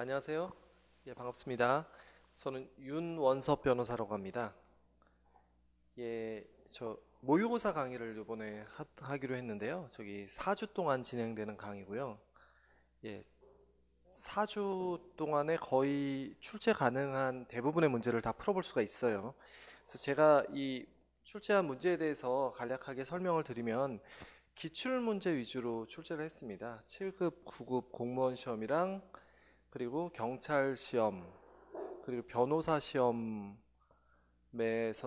안녕하세요. 반갑습니다. 저는 윤원섭 변호사라고 합니다. 저 모의고사 강의를 이번에 하기로 했는데요. 저기 4주 동안 진행되는 강의고요. 예, 4주 동안에 거의 출제 가능한 대부분의 문제를 다 풀어볼 수가 있어요. 그래서 제가 이 출제한 문제에 대해서 간략하게 설명을 드리면 기출문제 위주로 출제를 했습니다. 7급, 9급 공무원 시험이랑 그리고 경찰 시험, 그리고 변호사 시험에서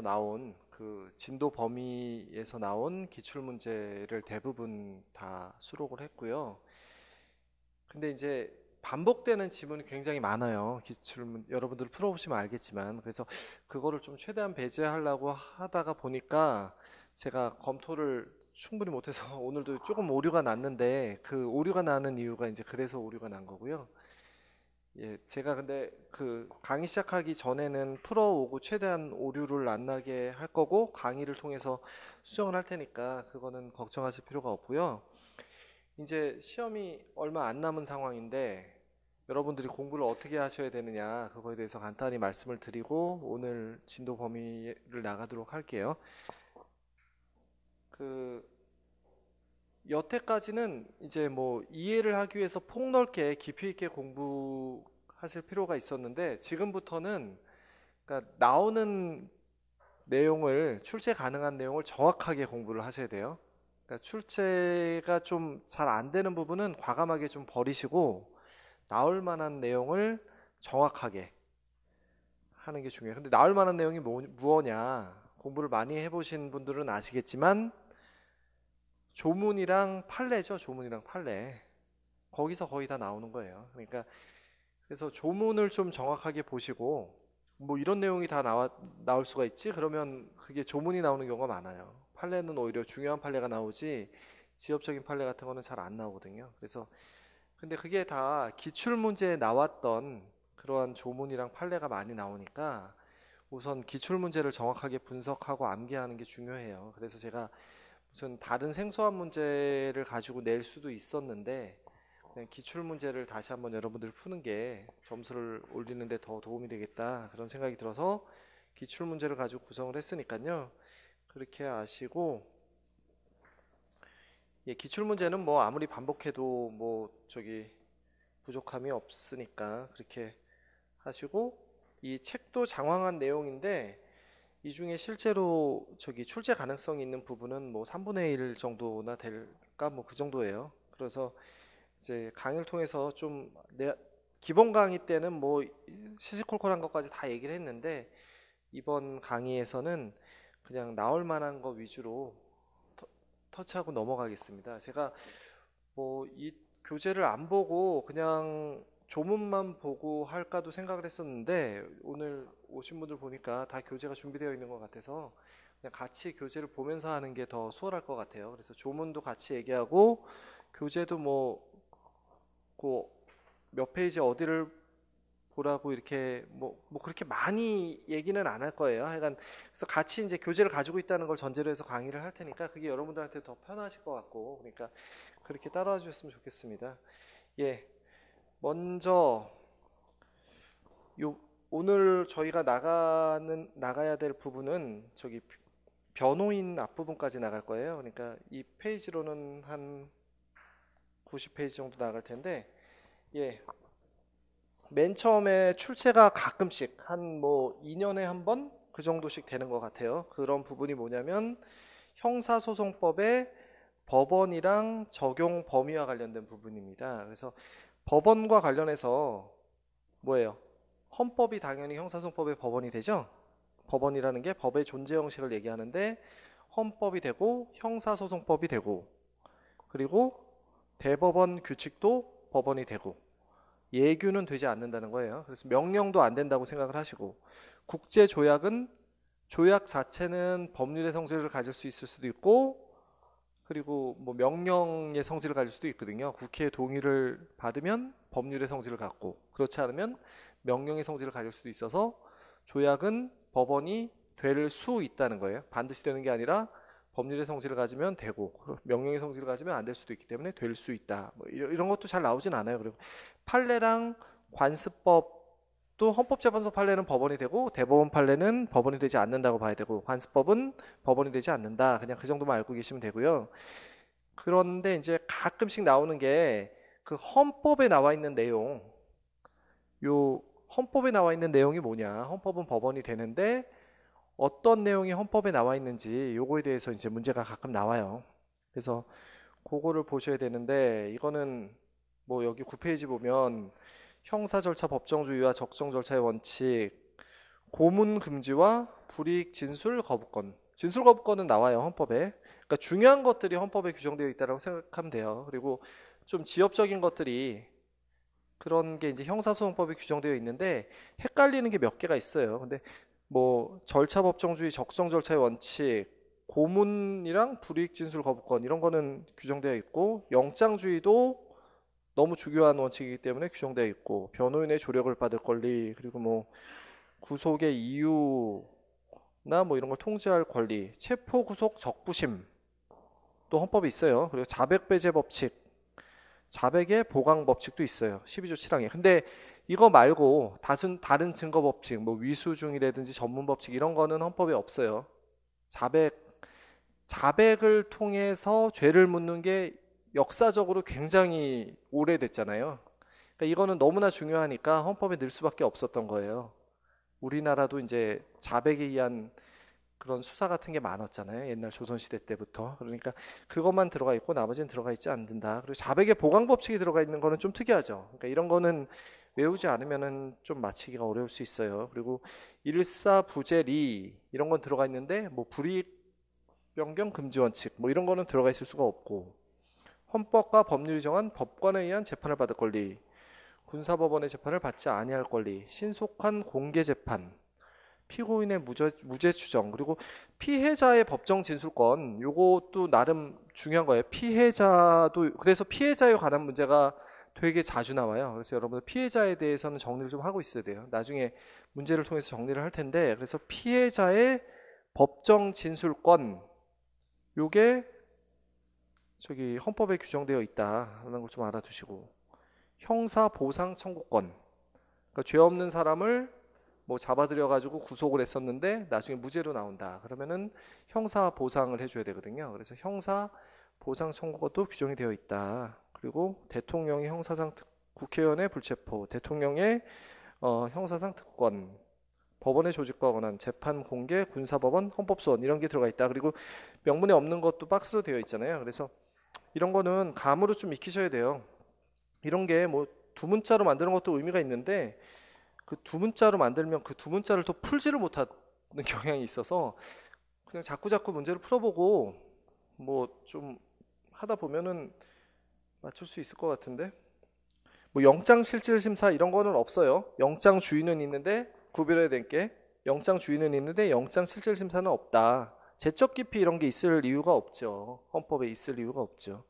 나온 그 진도 범위에서 나온 기출 문제를 대부분 다 수록을 했고요. 근데 이제 반복되는 지문이 굉장히 많아요. 여러분들 풀어보시면 알겠지만, 그래서 그거를 좀 최대한 배제하려고 하다가 보니까 제가 검토를 충분히 못해서 오늘도 조금 오류가 났는데, 그 오류가 나는 이유가 이제 그래서 오류가 난 거고요. 제가 근데 그 강의 시작하기 전에는 풀어오고 최대한 오류를 안 나게 할 거고 강의를 통해서 수정을 할 테니까 그거는 걱정하실 필요가 없고요. 이제 시험이 얼마 안 남은 상황인데 여러분들이 공부를 어떻게 하셔야 되느냐 그거에 대해서 간단히 말씀을 드리고 오늘 진도 범위를 나가도록 할게요. 그 여태까지는 이제 뭐 이해를 하기 위해서 폭넓게 깊이 있게 공부하실 필요가 있었는데 지금부터는 그러니까 나오는 내용을 출제 가능한 내용을 정확하게 공부를 하셔야 돼요. 그러니까 출제가 좀 잘 안 되는 부분은 과감하게 좀 버리시고 나올 만한 내용을 정확하게 하는 게 중요해요. 근데 나올 만한 내용이 무엇냐? 공부를 많이 해보신 분들은 아시겠지만 조문이랑 판례죠. 조문이랑 판례. 거기서 거의 다 나오는 거예요. 그러니까 그래서 조문을 좀 정확하게 보시고 뭐 이런 내용이 다 나올 수가 있지? 그러면 그게 조문이 나오는 경우가 많아요. 판례는 오히려 중요한 판례가 나오지 지엽적인 판례 같은 거는 잘 안 나오거든요. 그래서 근데 그게 다 기출 문제에 나왔던 그러한 조문이랑 판례가 많이 나오니까 우선 기출 문제를 정확하게 분석하고 암기하는 게 중요해요. 그래서 제가 무슨 다른 생소한 문제를 가지고 낼 수도 있었는데 그냥 기출 문제를 다시 한번 여러분들 푸는 게 점수를 올리는 데 더 도움이 되겠다 그런 생각이 들어서 기출 문제를 가지고 구성을 했으니까요. 그렇게 아시고 기출 문제는 뭐 아무리 반복해도 뭐 저기 부족함이 없으니까 그렇게 하시고 이 책도 장황한 내용인데 이 중에 실제로 저기 출제 가능성이 있는 부분은 뭐 3분의 1 정도나 될까 뭐 그 정도예요. 그래서 이제 강의를 통해서 좀 기본 강의 때는 뭐 시시콜콜한 것까지 다 얘기를 했는데 이번 강의에서는 그냥 나올 만한 거 위주로 터치하고 넘어가겠습니다. 제가 뭐 이 교재를 안 보고 그냥 조문만 보고 할까도 생각을 했었는데 오늘 오신 분들 보니까 다 교재가 준비되어 있는 것 같아서 그냥 같이 교재를 보면서 하는 게 더 수월할 것 같아요. 그래서 조문도 같이 얘기하고 교재도 뭐 그 몇 페이지 어디를 보라고 이렇게 뭐 그렇게 많이 얘기는 안 할 거예요. 하여간 그래서 같이 이제 교재를 가지고 있다는 걸 전제로 해서 강의를 할 테니까 그게 여러분들한테 더 편하실 것 같고 그러니까 그렇게 따라와 주셨으면 좋겠습니다. 예, 먼저 요 오늘 저희가 나가야 될 부분은 저기 변호인 앞부분까지 나갈 거예요. 그러니까 이 페이지로는 한 90페이지 정도 나갈 텐데 예, 맨 처음에 출제가 가끔씩 한 뭐 2년에 한 번 그 정도씩 되는 것 같아요. 그런 부분이 뭐냐면 형사소송법의 법원이랑 적용 범위와 관련된 부분입니다. 그래서 법원과 관련해서 뭐예요? 헌법이 당연히 형사소송법의 법원이 되죠. 법원이라는 게 법의 존재 형식을 얘기하는데 헌법이 되고 형사소송법이 되고 그리고 대법원 규칙도 법원이 되고 예규는 되지 않는다는 거예요. 그래서 명령도 안 된다고 생각을 하시고 국제조약은 조약 자체는 법률의 성질을 가질 수 있을 수도 있고 그리고 뭐 명령의 성질을 가질 수도 있거든요. 국회의 동의를 받으면 법률의 성질을 갖고 그렇지 않으면 명령의 성질을 가질 수도 있어서 조약은 법원이 될 수 있다는 거예요. 반드시 되는 게 아니라 법률의 성질을 가지면 되고 명령의 성질을 가지면 안 될 수도 있기 때문에 될 수 있다. 뭐 이런 것도 잘 나오진 않아요. 그리고 판례랑 관습법도 헌법재판소 판례는 법원이 되고 대법원 판례는 법원이 되지 않는다고 봐야 되고 관습법은 법원이 되지 않는다. 그냥 그 정도만 알고 계시면 되고요. 그런데 이제 가끔씩 나오는 게 그 헌법에 나와 있는 내용, 요 헌법에 나와 있는 내용이 뭐냐? 헌법은 법원이 되는데 어떤 내용이 헌법에 나와 있는지 요거에 대해서 이제 문제가 가끔 나와요. 그래서 그거를 보셔야 되는데 이거는 뭐 여기 9페이지 보면 형사 절차 법정주의와 적정 절차의 원칙, 고문 금지와 불이익 진술 거부권. 진술 거부권은 나와요, 헌법에. 그러니까 중요한 것들이 헌법에 규정되어 있다고 생각하면 돼요. 그리고 좀 지엽적인 것들이 그런 게 이제 형사소송법에 규정되어 있는데 헷갈리는 게 몇 개가 있어요. 근데 뭐 절차 법정주의, 적정 절차의 원칙, 고문이랑 불이익 진술 거부권 이런 거는 규정되어 있고 영장주의도 너무 중요한 원칙이기 때문에 규정되어 있고 변호인의 조력을 받을 권리 그리고 뭐 구속의 이유나 뭐 이런 걸 통제할 권리, 체포 구속 적부심 또 헌법에 있어요. 그리고 자백 배제 법칙, 자백의 보강 법칙도 있어요. 12조 7항에. 근데 이거 말고 다른 증거 법칙, 뭐 위수중이라든지 전문 법칙 이런 거는 헌법에 없어요. 자백을 통해서 죄를 묻는 게 역사적으로 굉장히 오래됐잖아요. 그러니까 이거는 너무나 중요하니까 헌법에 넣을 수밖에 없었던 거예요. 우리나라도 이제 자백에 의한 그런 수사 같은 게 많았잖아요. 옛날 조선시대 때부터. 그러니까 그것만 들어가 있고 나머지는 들어가 있지 않는다. 그리고 자백의 보강 법칙이 들어가 있는 거는 좀 특이하죠. 그러니까 이런 거는 외우지 않으면은 좀 맞히기가 어려울 수 있어요. 그리고 일사부재리 이런 건 들어가 있는데 뭐 불이익 변경 금지 원칙 뭐 이런 거는 들어가 있을 수가 없고 헌법과 법률이 정한 법관에 의한 재판을 받을 권리, 군사법원의 재판을 받지 아니할 권리, 신속한 공개 재판, 피고인의 무죄 추정, 그리고 피해자의 법정 진술권, 요것도 나름 중요한 거예요. 피해자도, 그래서 피해자에 관한 문제가 되게 자주 나와요. 그래서 여러분들 피해자에 대해서는 정리를 좀 하고 있어야 돼요. 나중에 문제를 통해서 정리를 할 텐데, 그래서 피해자의 법정 진술권, 요게 저기 헌법에 규정되어 있다는 걸 좀 알아두시고, 형사 보상 청구권, 그러니까 죄 없는 사람을 뭐 잡아들여 가지고 구속을 했었는데 나중에 무죄로 나온다. 그러면은 형사 보상을 해줘야 되거든요. 그래서 형사 보상 청구권도 규정이 되어 있다. 그리고 대통령의 국회의원의 불체포, 대통령의 형사상 특권, 법원의 조직과 권한, 재판 공개, 군사법원, 헌법소원 이런 게 들어가 있다. 그리고 명문에 없는 것도 박스로 되어 있잖아요. 그래서 이런 거는 감으로 좀 익히셔야 돼요. 이런 게 뭐 두 문자로 만드는 것도 의미가 있는데 그 두 문자로 만들면 그 두 문자를 또 풀지를 못하는 경향이 있어서 그냥 자꾸자꾸 문제를 풀어보고 뭐 좀 하다 보면은 맞출 수 있을 것 같은데 뭐 영장실질심사 이런 거는 없어요. 영장 주인은 있는데 구별해야 될 게 영장 주인은 있는데 영장실질심사는 없다. 제적 기피 이런 게 있을 이유가 없죠. 헌법에 있을 이유가 없죠.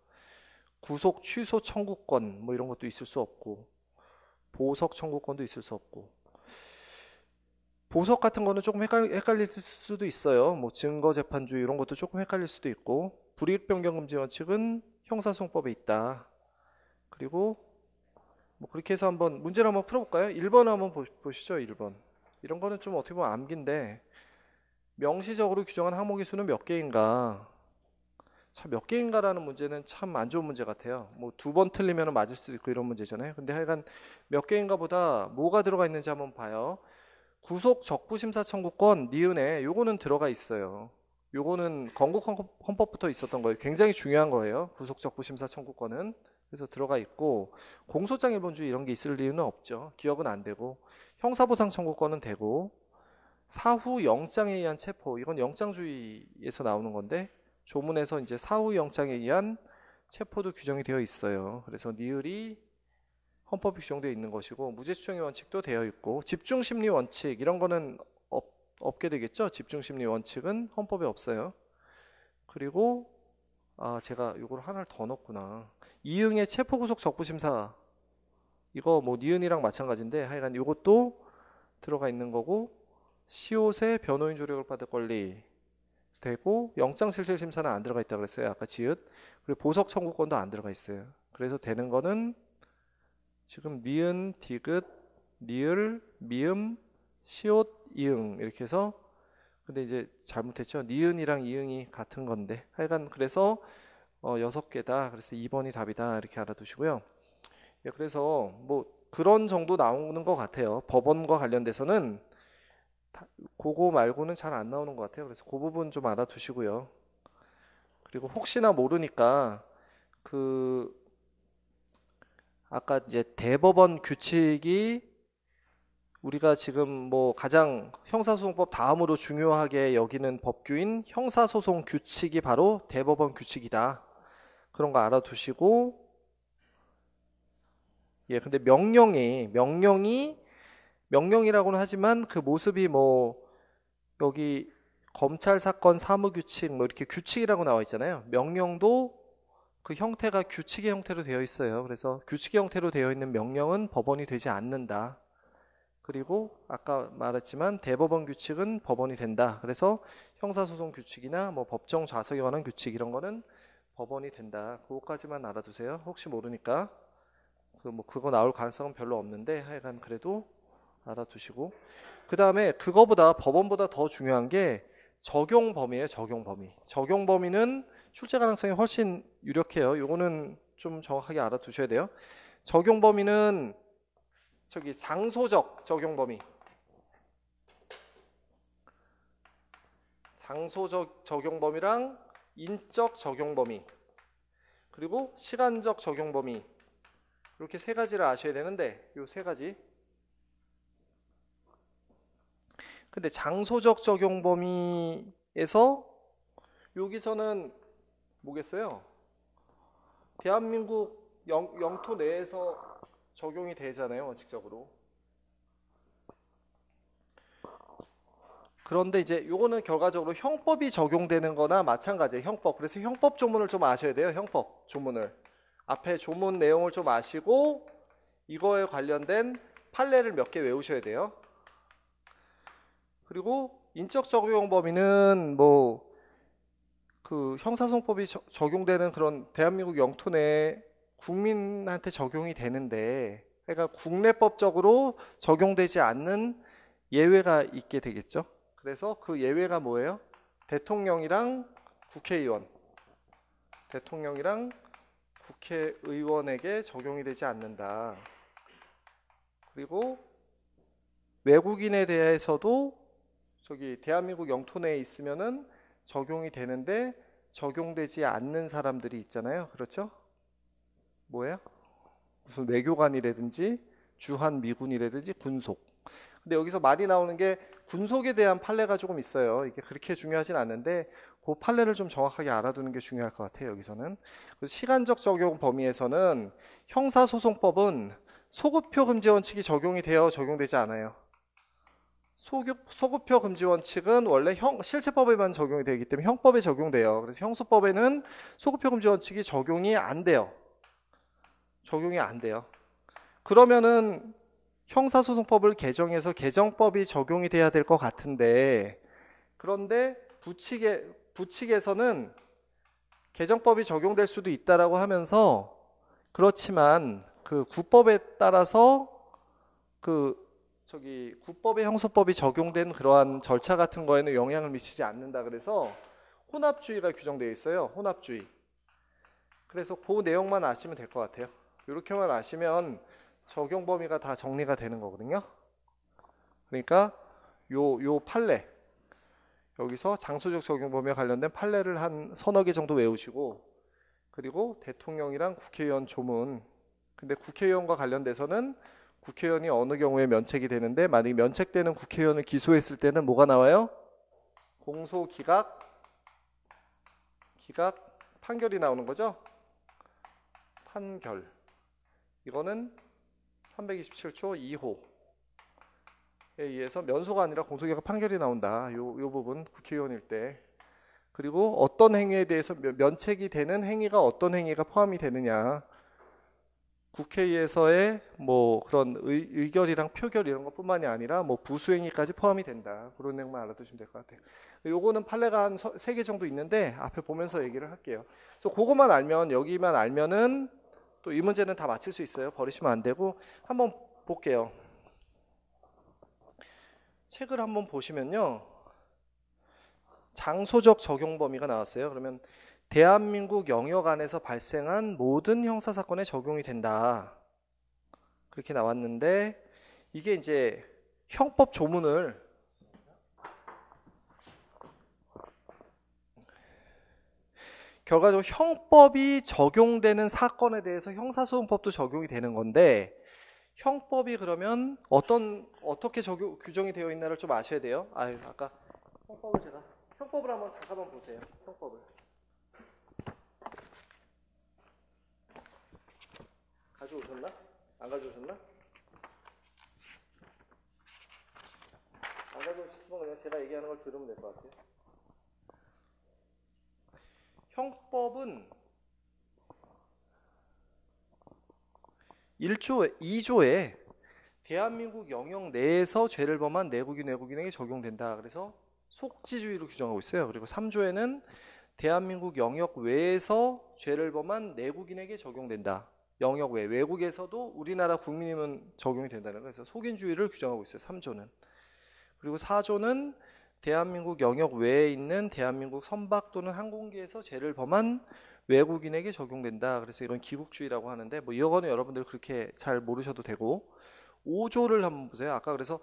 구속 취소 청구권 뭐 이런 것도 있을 수 없고 보석 청구권도 있을 수 없고 보석 같은 거는 조금 헷갈릴 수도 있어요. 뭐 증거재판주의 이런 것도 조금 헷갈릴 수도 있고 불이익 변경 금지 원칙은 형사소송법에 있다. 그리고 뭐 그렇게 해서 한번 문제를 한번 풀어볼까요? 1번 한번 보시죠. 1번. 이런 거는 좀 어떻게 보면 암기인데 명시적으로 규정한 항목의 수는 몇 개인가? 참 몇 개인가라는 문제는 참 안 좋은 문제 같아요. 뭐 두 번 틀리면 맞을 수도 있고 이런 문제잖아요. 근데 하여간 몇 개인가 보다 뭐가 들어가 있는지 한번 봐요. 구속 적부심사 청구권 니은에 요거는 들어가 있어요. 요거는 건국 헌법부터 있었던 거예요. 굉장히 중요한 거예요. 구속 적부심사 청구권은. 그래서 들어가 있고 공소장 일본주의 이런 게 있을 이유는 없죠. 기억은 안 되고 형사보상 청구권은 되고 사후 영장에 의한 체포 이건 영장주의에서 나오는 건데 조문에서 이제 사후 영장에 의한 체포도 규정이 되어 있어요. 그래서 니을이 헌법이 규정되어 있는 것이고 무죄추정의 원칙도 되어 있고 집중심리 원칙 이런 거는 없게 되겠죠. 집중심리 원칙은 헌법에 없어요. 그리고 제가 이걸 하나를 더 넣었구나. 이응의 체포구속 적부심사 이거 뭐 니은이랑 마찬가지인데 하여간 이것도 들어가 있는 거고 시옷의 변호인 조력을 받을 권리 되고 영장실질심사는 안 들어가 있다고 그랬어요. 아까 지읒. 그리고 보석 청구권도 안 들어가 있어요. 그래서 되는 거는 지금 니은, 디귿, 니을, 미음, 시옷, 이응 이렇게 해서 근데 이제 잘못했죠. 니은이랑 이응이 같은 건데 하여간 그래서 6개다. 그래서 2번이 답이다. 이렇게 알아두시고요. 예, 그래서 뭐 그런 정도 나오는 것 같아요. 법원과 관련돼서는 그거 말고는 잘 안 나오는 것 같아요. 그래서 그 부분 좀 알아두시고요. 그리고 혹시나 모르니까 그 아까 이제 대법원 규칙이 우리가 지금 뭐 가장 형사소송법 다음으로 중요하게 여기는 법규인 형사소송 규칙이 바로 대법원 규칙이다. 그런 거 알아두시고 예, 근데 명령이라고는 하지만 그 모습이 뭐 여기 검찰 사건 사무 규칙 뭐 이렇게 규칙이라고 나와 있잖아요. 명령도 그 형태가 규칙의 형태로 되어 있어요. 그래서 규칙의 형태로 되어 있는 명령은 법원이 되지 않는다. 그리고 아까 말했지만 대법원 규칙은 법원이 된다. 그래서 형사소송 규칙이나 뭐 법정 좌석에 관한 규칙 이런 거는 법원이 된다. 그거까지만 알아두세요. 혹시 모르니까 그거 나올 가능성은 별로 없는데 하여간 그래도 알아두시고 그 다음에 그거보다 법원보다 더 중요한 게 적용 범위예요. 적용 범위. 적용 범위는 출제 가능성이 훨씬 유력해요. 요거는 좀 정확하게 알아두셔야 돼요. 적용 범위는 저기 장소적 적용 범위, 장소적 적용 범위랑 인적 적용 범위, 그리고 시간적 적용 범위 이렇게 세 가지를 아셔야 되는데 요 세 가지. 근데 장소적 적용 범위에서 여기서는 뭐겠어요? 대한민국 영토 내에서 적용이 되잖아요, 원칙적으로. 그런데 이제 요거는 결과적으로 형법이 적용되는 거나 마찬가지예요. 형법. 그래서 형법 조문을 좀 아셔야 돼요. 형법 조문을. 앞에 조문 내용을 좀 아시고 이거에 관련된 판례를 몇 개 외우셔야 돼요. 그리고 인적 적용 범위는 뭐 그 형사소송법이 적용되는 그런 대한민국 영토 내에 국민한테 적용이 되는데 그러니까 국내법적으로 적용되지 않는 예외가 있게 되겠죠. 그래서 그 예외가 뭐예요? 대통령이랑 국회의원에게 적용이 되지 않는다. 그리고 외국인에 대해서도 저기 대한민국 영토 내에 있으면은 적용이 되는데 적용되지 않는 사람들이 있잖아요. 그렇죠? 뭐예요? 무슨 외교관이라든지 주한 미군이라든지 군속. 근데 여기서 말이 나오는 게 군속에 대한 판례가 조금 있어요. 이게 그렇게 중요하진 않는데 그 판례를 좀 정확하게 알아두는 게 중요할 것 같아요. 여기서는. 시간적 적용 범위에서는 형사소송법은 소급표 금지 원칙이 적용이 되어 적용되지 않아요. 소급표 금지 원칙은 원래 실체법에만 적용이 되기 때문에 형법에 적용돼요. 그래서 형소법에는 소급표 금지 원칙이 적용이 안 돼요. 그러면은 형사소송법을 개정해서 개정법이 적용이 돼야 될 것 같은데 그런데 부칙에서는 개정법이 적용될 수도 있다라고 하면서 그렇지만 그 구법에 따라서 구법에 형소법이 적용된 그러한 절차 같은 거에는 영향을 미치지 않는다. 그래서 혼합주의가 규정되어 있어요. 혼합주의. 그래서 그 내용만 아시면 될 것 같아요. 이렇게만 아시면 적용 범위가 다 정리가 되는 거거든요. 그러니까 요 판례 여기서 장소적 적용 범위에 관련된 판례를 한 서너 개 정도 외우시고 그리고 대통령이랑 국회의원 조문. 근데 국회의원과 관련돼서는 국회의원이 어느 경우에 면책이 되는데 만약에 면책되는 국회의원을 기소했을 때는 뭐가 나와요? 공소 기각 판결이 나오는 거죠. 판결. 이거는 327조 2호에 의해서 면소가 아니라 공소기각 판결이 나온다. 요 부분 국회의원일 때. 그리고 어떤 행위에 대해서 면책이 되는 행위가 어떤 행위가 포함이 되느냐. 국회에서의 뭐 그런 의결이랑 표결 이런 것뿐만이 아니라 뭐 부수행위까지 포함이 된다. 그런 내용만 알아두시면 될 것 같아요. 요거는 판례가 한 3개 정도 있는데 앞에 보면서 얘기를 할게요. 그래서 그것만 알면 여기만 알면은 또 이 문제는 다 맞힐 수 있어요. 버리시면 안 되고 한번 볼게요. 책을 한번 보시면요. 장소적 적용 범위가 나왔어요. 그러면 대한민국 영역 안에서 발생한 모든 형사사건에 적용이 된다. 그렇게 나왔는데 이게 이제 형법 조문을 결과적으로 형법이 적용되는 사건에 대해서 형사소송법도 적용이 되는 건데 형법이 그러면 어떻게 규정이 되어 있나를 좀 아셔야 돼요. 아까 형법을 한번 잠깐만 보세요. 형법을 가져오셨나? 안 가져오셨나? 안 가져오셨으면 그냥 제가 얘기하는 걸 들으면 될 것 같아요. 형법은 1조, 2조에 대한민국 영역 내에서 죄를 범한 내국인, 외국인에게 적용된다. 그래서 속지주의로 규정하고 있어요. 그리고 3조에는 대한민국 영역 외에서 죄를 범한 내국인에게 적용된다. 영역 외, 외국에서도 우리나라 국민이면 적용이 된다는 거예요. 그래서 속인주의를 규정하고 있어요. 3조는. 그리고 4조는 대한민국 영역 외에 있는 대한민국 선박 또는 항공기에서 죄를 범한 외국인에게 적용된다. 그래서 이런 기국주의라고 하는데 뭐 이거는 여러분들 그렇게 잘 모르셔도 되고 5조를 한번 보세요. 아까 그래서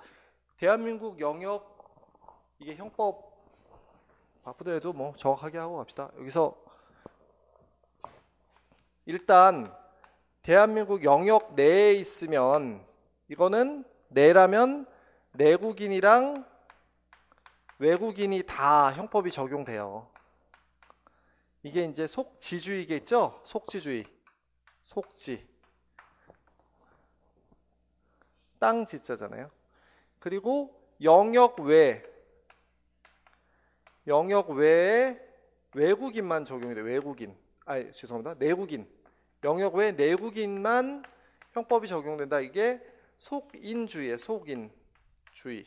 대한민국 영역 이게 형법 바쁘더라도 뭐 정확하게 하고 갑시다. 여기서 일단 대한민국 영역 내에 있으면 이거는 내라면 내국인이랑 외국인이 다 형법이 적용돼요. 이게 이제 속지주의겠죠? 속지주의. 속지. 땅 지자잖아요. 그리고 영역 외에 외국인만 적용이 돼요. 외국인. 죄송합니다. 내국인. 영역 외에 내국인만 형법이 적용된다. 이게 속인주의예요. 속인주의.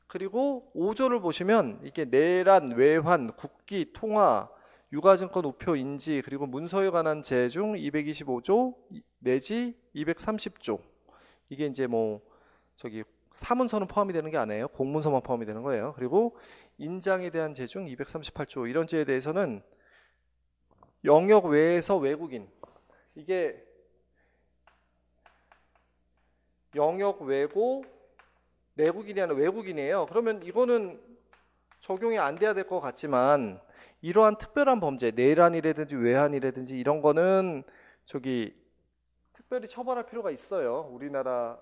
그리고 5조를 보시면 이게 내란, 외환, 국기, 통화, 유가증권 우표 인지 그리고 문서에 관한 죄 중 225조 내지 230조 이게 이제 뭐 사문서는 포함이 되는 게 아니에요. 공문서만 포함이 되는 거예요. 그리고 인장에 대한 죄 중 238조 이런 죄에 대해서는 영역 외에서 외국인 이게 영역 외고 내국인이 아니라 외국인이에요. 그러면 이거는 적용이 안 돼야 될 것 같지만 이러한 특별한 범죄, 내란이라든지 외환이라든지 이런 거는 특별히 처벌할 필요가 있어요. 우리나라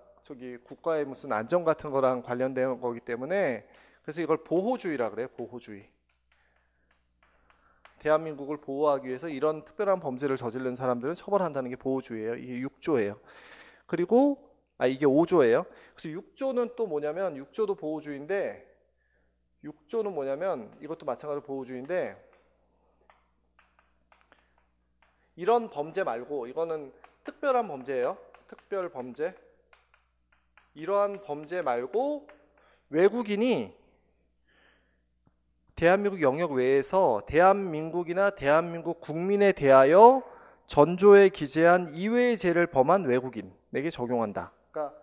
국가의 무슨 안전 같은 거랑 관련된 거기 때문에 그래서 이걸 보호주의라 그래요. 보호주의. 대한민국을 보호하기 위해서 이런 특별한 범죄를 저지른 사람들은 처벌한다는 게 보호주의예요. 이게 6조예요. 그리고 이게 5조예요. 그래서 6조는 또 뭐냐면 6조도 보호주의인데 6조는 뭐냐면 이것도 마찬가지로 보호주의인데 이런 범죄 말고 이거는 특별한 범죄예요. 특별 범죄. 이러한 범죄 말고 외국인이 대한민국 영역 외에서 대한민국이나 대한민국 국민에 대하여 전조에 기재한 이외의 죄를 범한 외국인에게 적용한다. 그러니까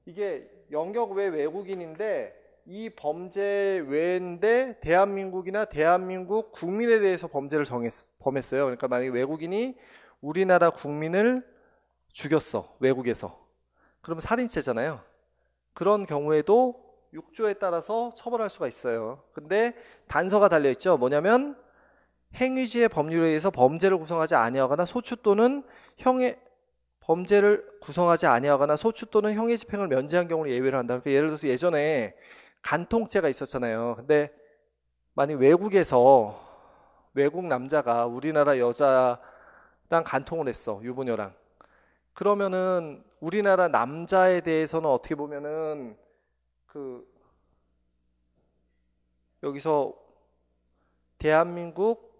이게 영역 외 외국인인데 이 범죄 외인데 대한민국이나 대한민국 국민에 대해서 범죄를 범했어요. 그러니까 만약에 외국인이 우리나라 국민을 죽였어. 외국에서. 그러면 살인죄잖아요. 그런 경우에도 6조에 따라서 처벌할 수가 있어요. 근데 단서가 달려있죠. 뭐냐면 행위지의 법률에 의해서 범죄를 구성하지 아니하거나 소추 또는 범죄를 구성하지 아니하거나 소추 또는 형의 집행을 면제한 경우를 예외로 한다. 그러니까 예를 들어서 예전에 간통죄가 있었잖아요. 근데 만약 외국에서 외국 남자가 우리나라 여자랑 간통을 했어. 유부녀랑. 그러면은 우리나라 남자에 대해서는 어떻게 보면은 여기서 대한민국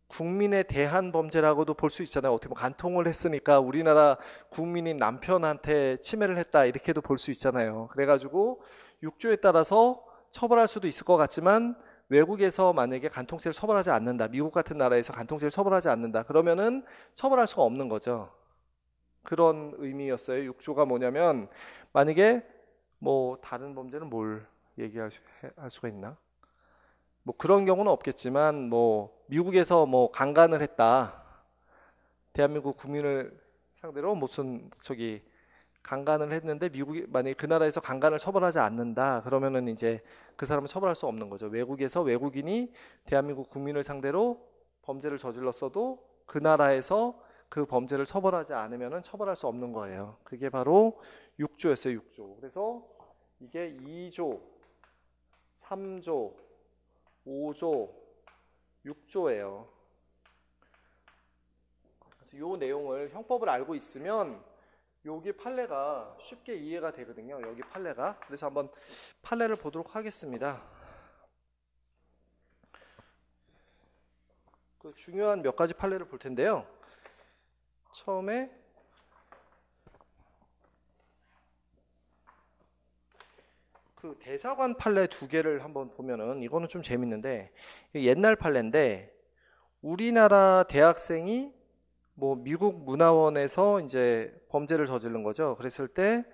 국민에 대한 범죄라고도 볼 수 있잖아요. 어떻게 보면 간통을 했으니까 우리나라 국민인 남편한테 침해를 했다 이렇게도 볼 수 있잖아요. 그래가지고 6조에 따라서 처벌할 수도 있을 것 같지만 외국에서 만약에 간통죄를 처벌하지 않는다. 미국 같은 나라에서 간통죄를 처벌하지 않는다. 그러면은 처벌할 수가 없는 거죠. 그런 의미였어요. 6조가 뭐냐면 만약에 뭐 다른 범죄는 뭘 할 수가 있나? 뭐 그런 경우는 없겠지만 뭐 미국에서 뭐 강간을 했다. 대한민국 국민을 상대로 무슨 강간을 했는데 미국이 만약에 그 나라에서 강간을 처벌하지 않는다. 그러면은 이제 그 사람은 처벌할 수 없는 거죠. 외국에서 외국인이 대한민국 국민을 상대로 범죄를 저질렀어도 그 나라에서 그 범죄를 처벌하지 않으면은 처벌할 수 없는 거예요. 그게 바로 6조였어요. 6조. 그래서 이게 2조, 3조, 5조, 6조예요. 그래서 요 내용을 형법을 알고 있으면 여기 판례가 쉽게 이해가 되거든요. 여기 판례가. 그래서 한번 판례를 보도록 하겠습니다. 그 중요한 몇 가지 판례를 볼 텐데요. 처음에 그 대사관 판례 두 개를 한번 보면은 이거는 좀 재밌는데 옛날 판례인데 우리나라 대학생이 뭐 미국 문화원에서 이제 범죄를 저지른 거죠. 그랬을 때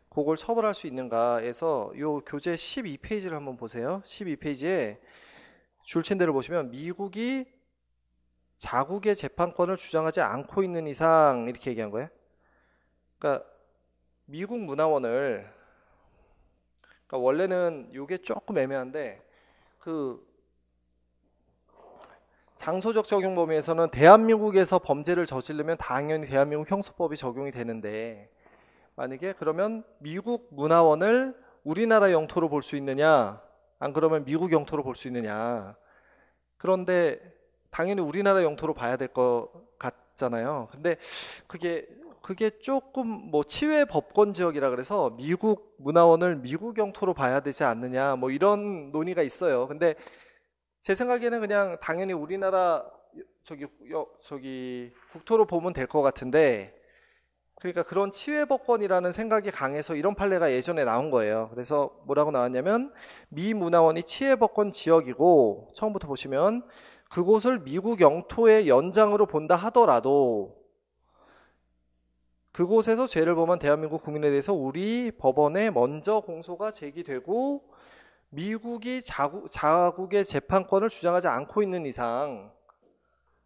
그걸 처벌할 수 있는가에서 요 교재 12페이지를 한번 보세요. 12페이지에 줄친대를 보시면 미국이 자국의 재판권을 주장하지 않고 있는 이상 이렇게 얘기한 거예요. 그러니까 미국 문화원을 그러니까 원래는 이게 조금 애매한데 그 장소적 적용 범위에서는 대한민국에서 범죄를 저지르면 당연히 대한민국 형소법이 적용이 되는데 만약에 그러면 미국 문화원을 우리나라 영토로 볼 수 있느냐 안 그러면 미국 영토로 볼 수 있느냐 그런데 당연히 우리나라 영토로 봐야 될 것 같잖아요. 근데 그게 조금 뭐 치외 법권 지역이라 그래서 미국 문화원을 미국 영토로 봐야 되지 않느냐 뭐 이런 논의가 있어요. 근데 제 생각에는 그냥 당연히 우리나라 국토로 보면 될 것 같은데 그러니까 그런 치외 법권이라는 생각이 강해서 이런 판례가 예전에 나온 거예요. 그래서 뭐라고 나왔냐면 미 문화원이 치외 법권 지역이고 처음부터 보시면 그곳을 미국 영토의 연장으로 본다 하더라도 그곳에서 죄를 범한 대한민국 국민에 대해서 우리 법원에 먼저 공소가 제기되고 미국이 자국의 재판권을 주장하지 않고 있는 이상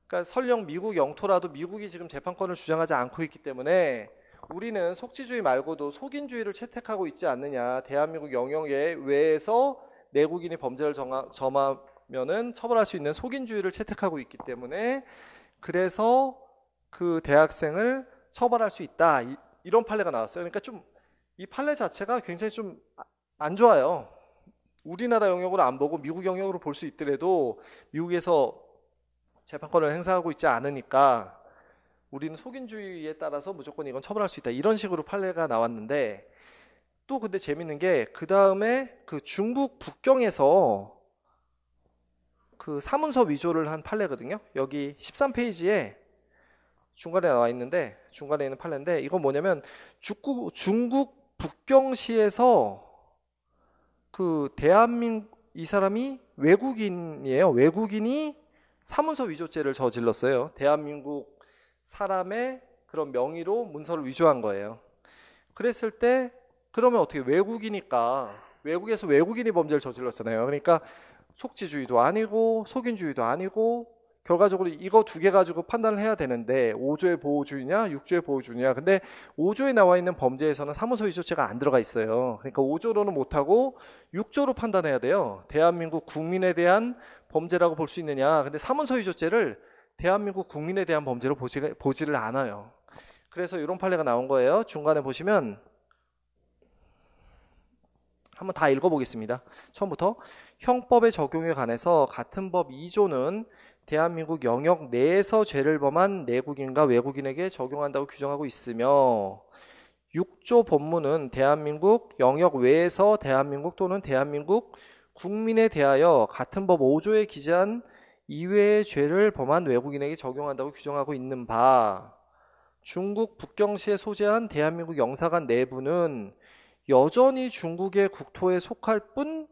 그러니까 설령 미국 영토라도 미국이 지금 재판권을 주장하지 않고 있기 때문에 우리는 속지주의 말고도 속인주의를 채택하고 있지 않느냐. 대한민국 영역 외에서 내국인이 범죄를 점하면은 처벌할 수 있는 속인주의를 채택하고 있기 때문에 그래서 그 대학생을 처벌할 수 있다. 이런 판례가 나왔어요. 그러니까 좀 이 판례 자체가 굉장히 좀 안 좋아요. 우리나라 영역으로 안 보고 미국 영역으로 볼 수 있더라도 미국에서 재판권을 행사하고 있지 않으니까 우리는 속인주의에 따라서 무조건 이건 처벌할 수 있다. 이런 식으로 판례가 나왔는데 또 근데 재밌는 게 그 다음에 그 중국 북경에서 그 사문서 위조를 한 판례거든요. 여기 13페이지에 중간에 나와 있는데 중간에 있는 판례인데 이건 뭐냐면 중국 북경시에서 그 이 사람이 외국인이에요. 외국인이 사문서 위조죄를 저질렀어요. 대한민국 사람의 그런 명의로 문서를 위조한 거예요. 그랬을 때 그러면 어떻게 외국이니까 외국에서 외국인이 범죄를 저질렀잖아요. 그러니까 속지주의도 아니고 속인주의도 아니고 결과적으로 이거 두 개 가지고 판단을 해야 되는데 5조의 보호주의냐 6조의 보호주의냐 근데 5조에 나와 있는 범죄에서는 사문서 위조죄가 안 들어가 있어요. 그러니까 5조로는 못하고 6조로 판단해야 돼요. 대한민국 국민에 대한 범죄라고 볼 수 있느냐 근데 사문서 위조죄를 대한민국 국민에 대한 범죄로 보지를 않아요. 그래서 이런 판례가 나온 거예요. 중간에 보시면 한번 다 읽어보겠습니다. 처음부터 형법의 적용에 관해서 같은 법 2조는 대한민국 영역 내에서 죄를 범한 내국인과 외국인에게 적용한다고 규정하고 있으며 6조 본문은 대한민국 영역 외에서 대한민국 또는 대한민국 국민에 대하여 같은 법 5조에 기재한 이외의 죄를 범한 외국인에게 적용한다고 규정하고 있는 바 중국 북경시에 소재한 대한민국 영사관 내부는 여전히 중국의 국토에 속할 뿐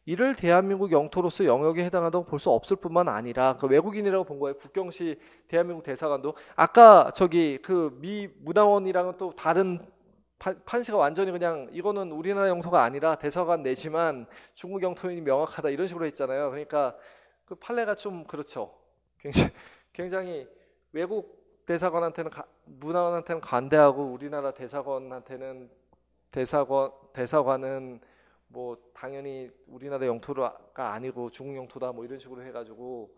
이를 대한민국 영토로서 영역에 해당한다고 볼 수 없을 뿐만 아니라 그 외국인이라고 본 거예요. 국경시 대한민국 대사관도 아까 저기 그 미 문화원이랑은 또 다른 판시가 완전히 그냥 이거는 우리나라 영토가 아니라 대사관 내지만 중국 영토인이 명확하다 이런 식으로 했잖아요. 그러니까 그 판례가 좀 그렇죠. 굉장히 외국 대사관한테는 문화원한테는 관대하고 우리나라 대사관은 뭐 당연히 우리나라 영토가 아니고 중국 영토다 뭐 이런 식으로 해가지고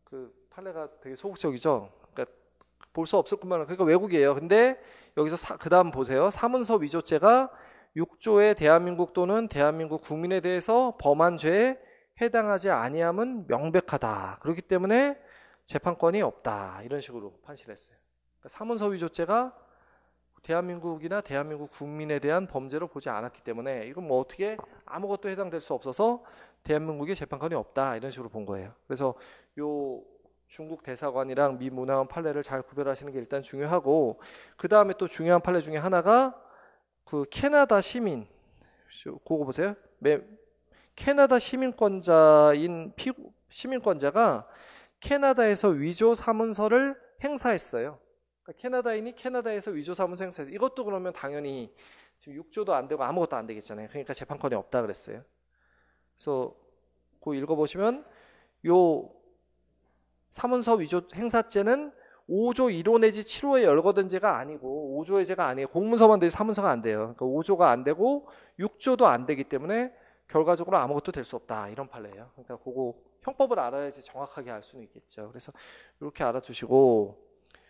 그 판례가 되게 소극적이죠. 그러니까 볼 수 없을 뿐만 아니라 그러니까 외국이에요. 근데 여기서 그다음 보세요. 사문서 위조죄가 6조의 대한민국 또는 대한민국 국민에 대해서 범한 죄에 해당하지 아니함은 명백하다. 그렇기 때문에 재판권이 없다. 이런 식으로 판시를 했어요. 그러니까 사문서 위조죄가 대한민국이나 대한민국 국민에 대한 범죄로 보지 않았기 때문에 이건 뭐 어떻게 아무것도 해당될 수 없어서 대한민국에 재판권이 없다. 이런 식으로 본 거예요. 그래서 요 중국 대사관이랑 미 문화원 판례를 잘 구별하시는 게 일단 중요하고 그 다음에 또 중요한 판례 중에 하나가 그 캐나다 시민 그거 보세요. 캐나다 시민권자가 캐나다에서 위조 사문서를 행사했어요. 그러니까 캐나다인이 캐나다에서 위조 사문서 행사했어요. 이것도 그러면 당연히 지금 6조도 안 되고 아무것도 안 되겠잖아요. 그러니까 재판권이 없다 그랬어요. 그래서 그거 읽어보시면 요 사문서 위조 행사죄는 5조 1호 내지 7호에 열거된 죄가 아니고 5조의 죄가 아니에요. 공문서만 되지 사문서가 안 돼요. 그러니까 5조가 안 되고 6조도 안 되기 때문에 결과적으로 아무것도 될 수 없다. 이런 판례예요. 그러니까 그거 형법을 알아야지 정확하게 알 수는 있겠죠. 그래서 이렇게 알아두시고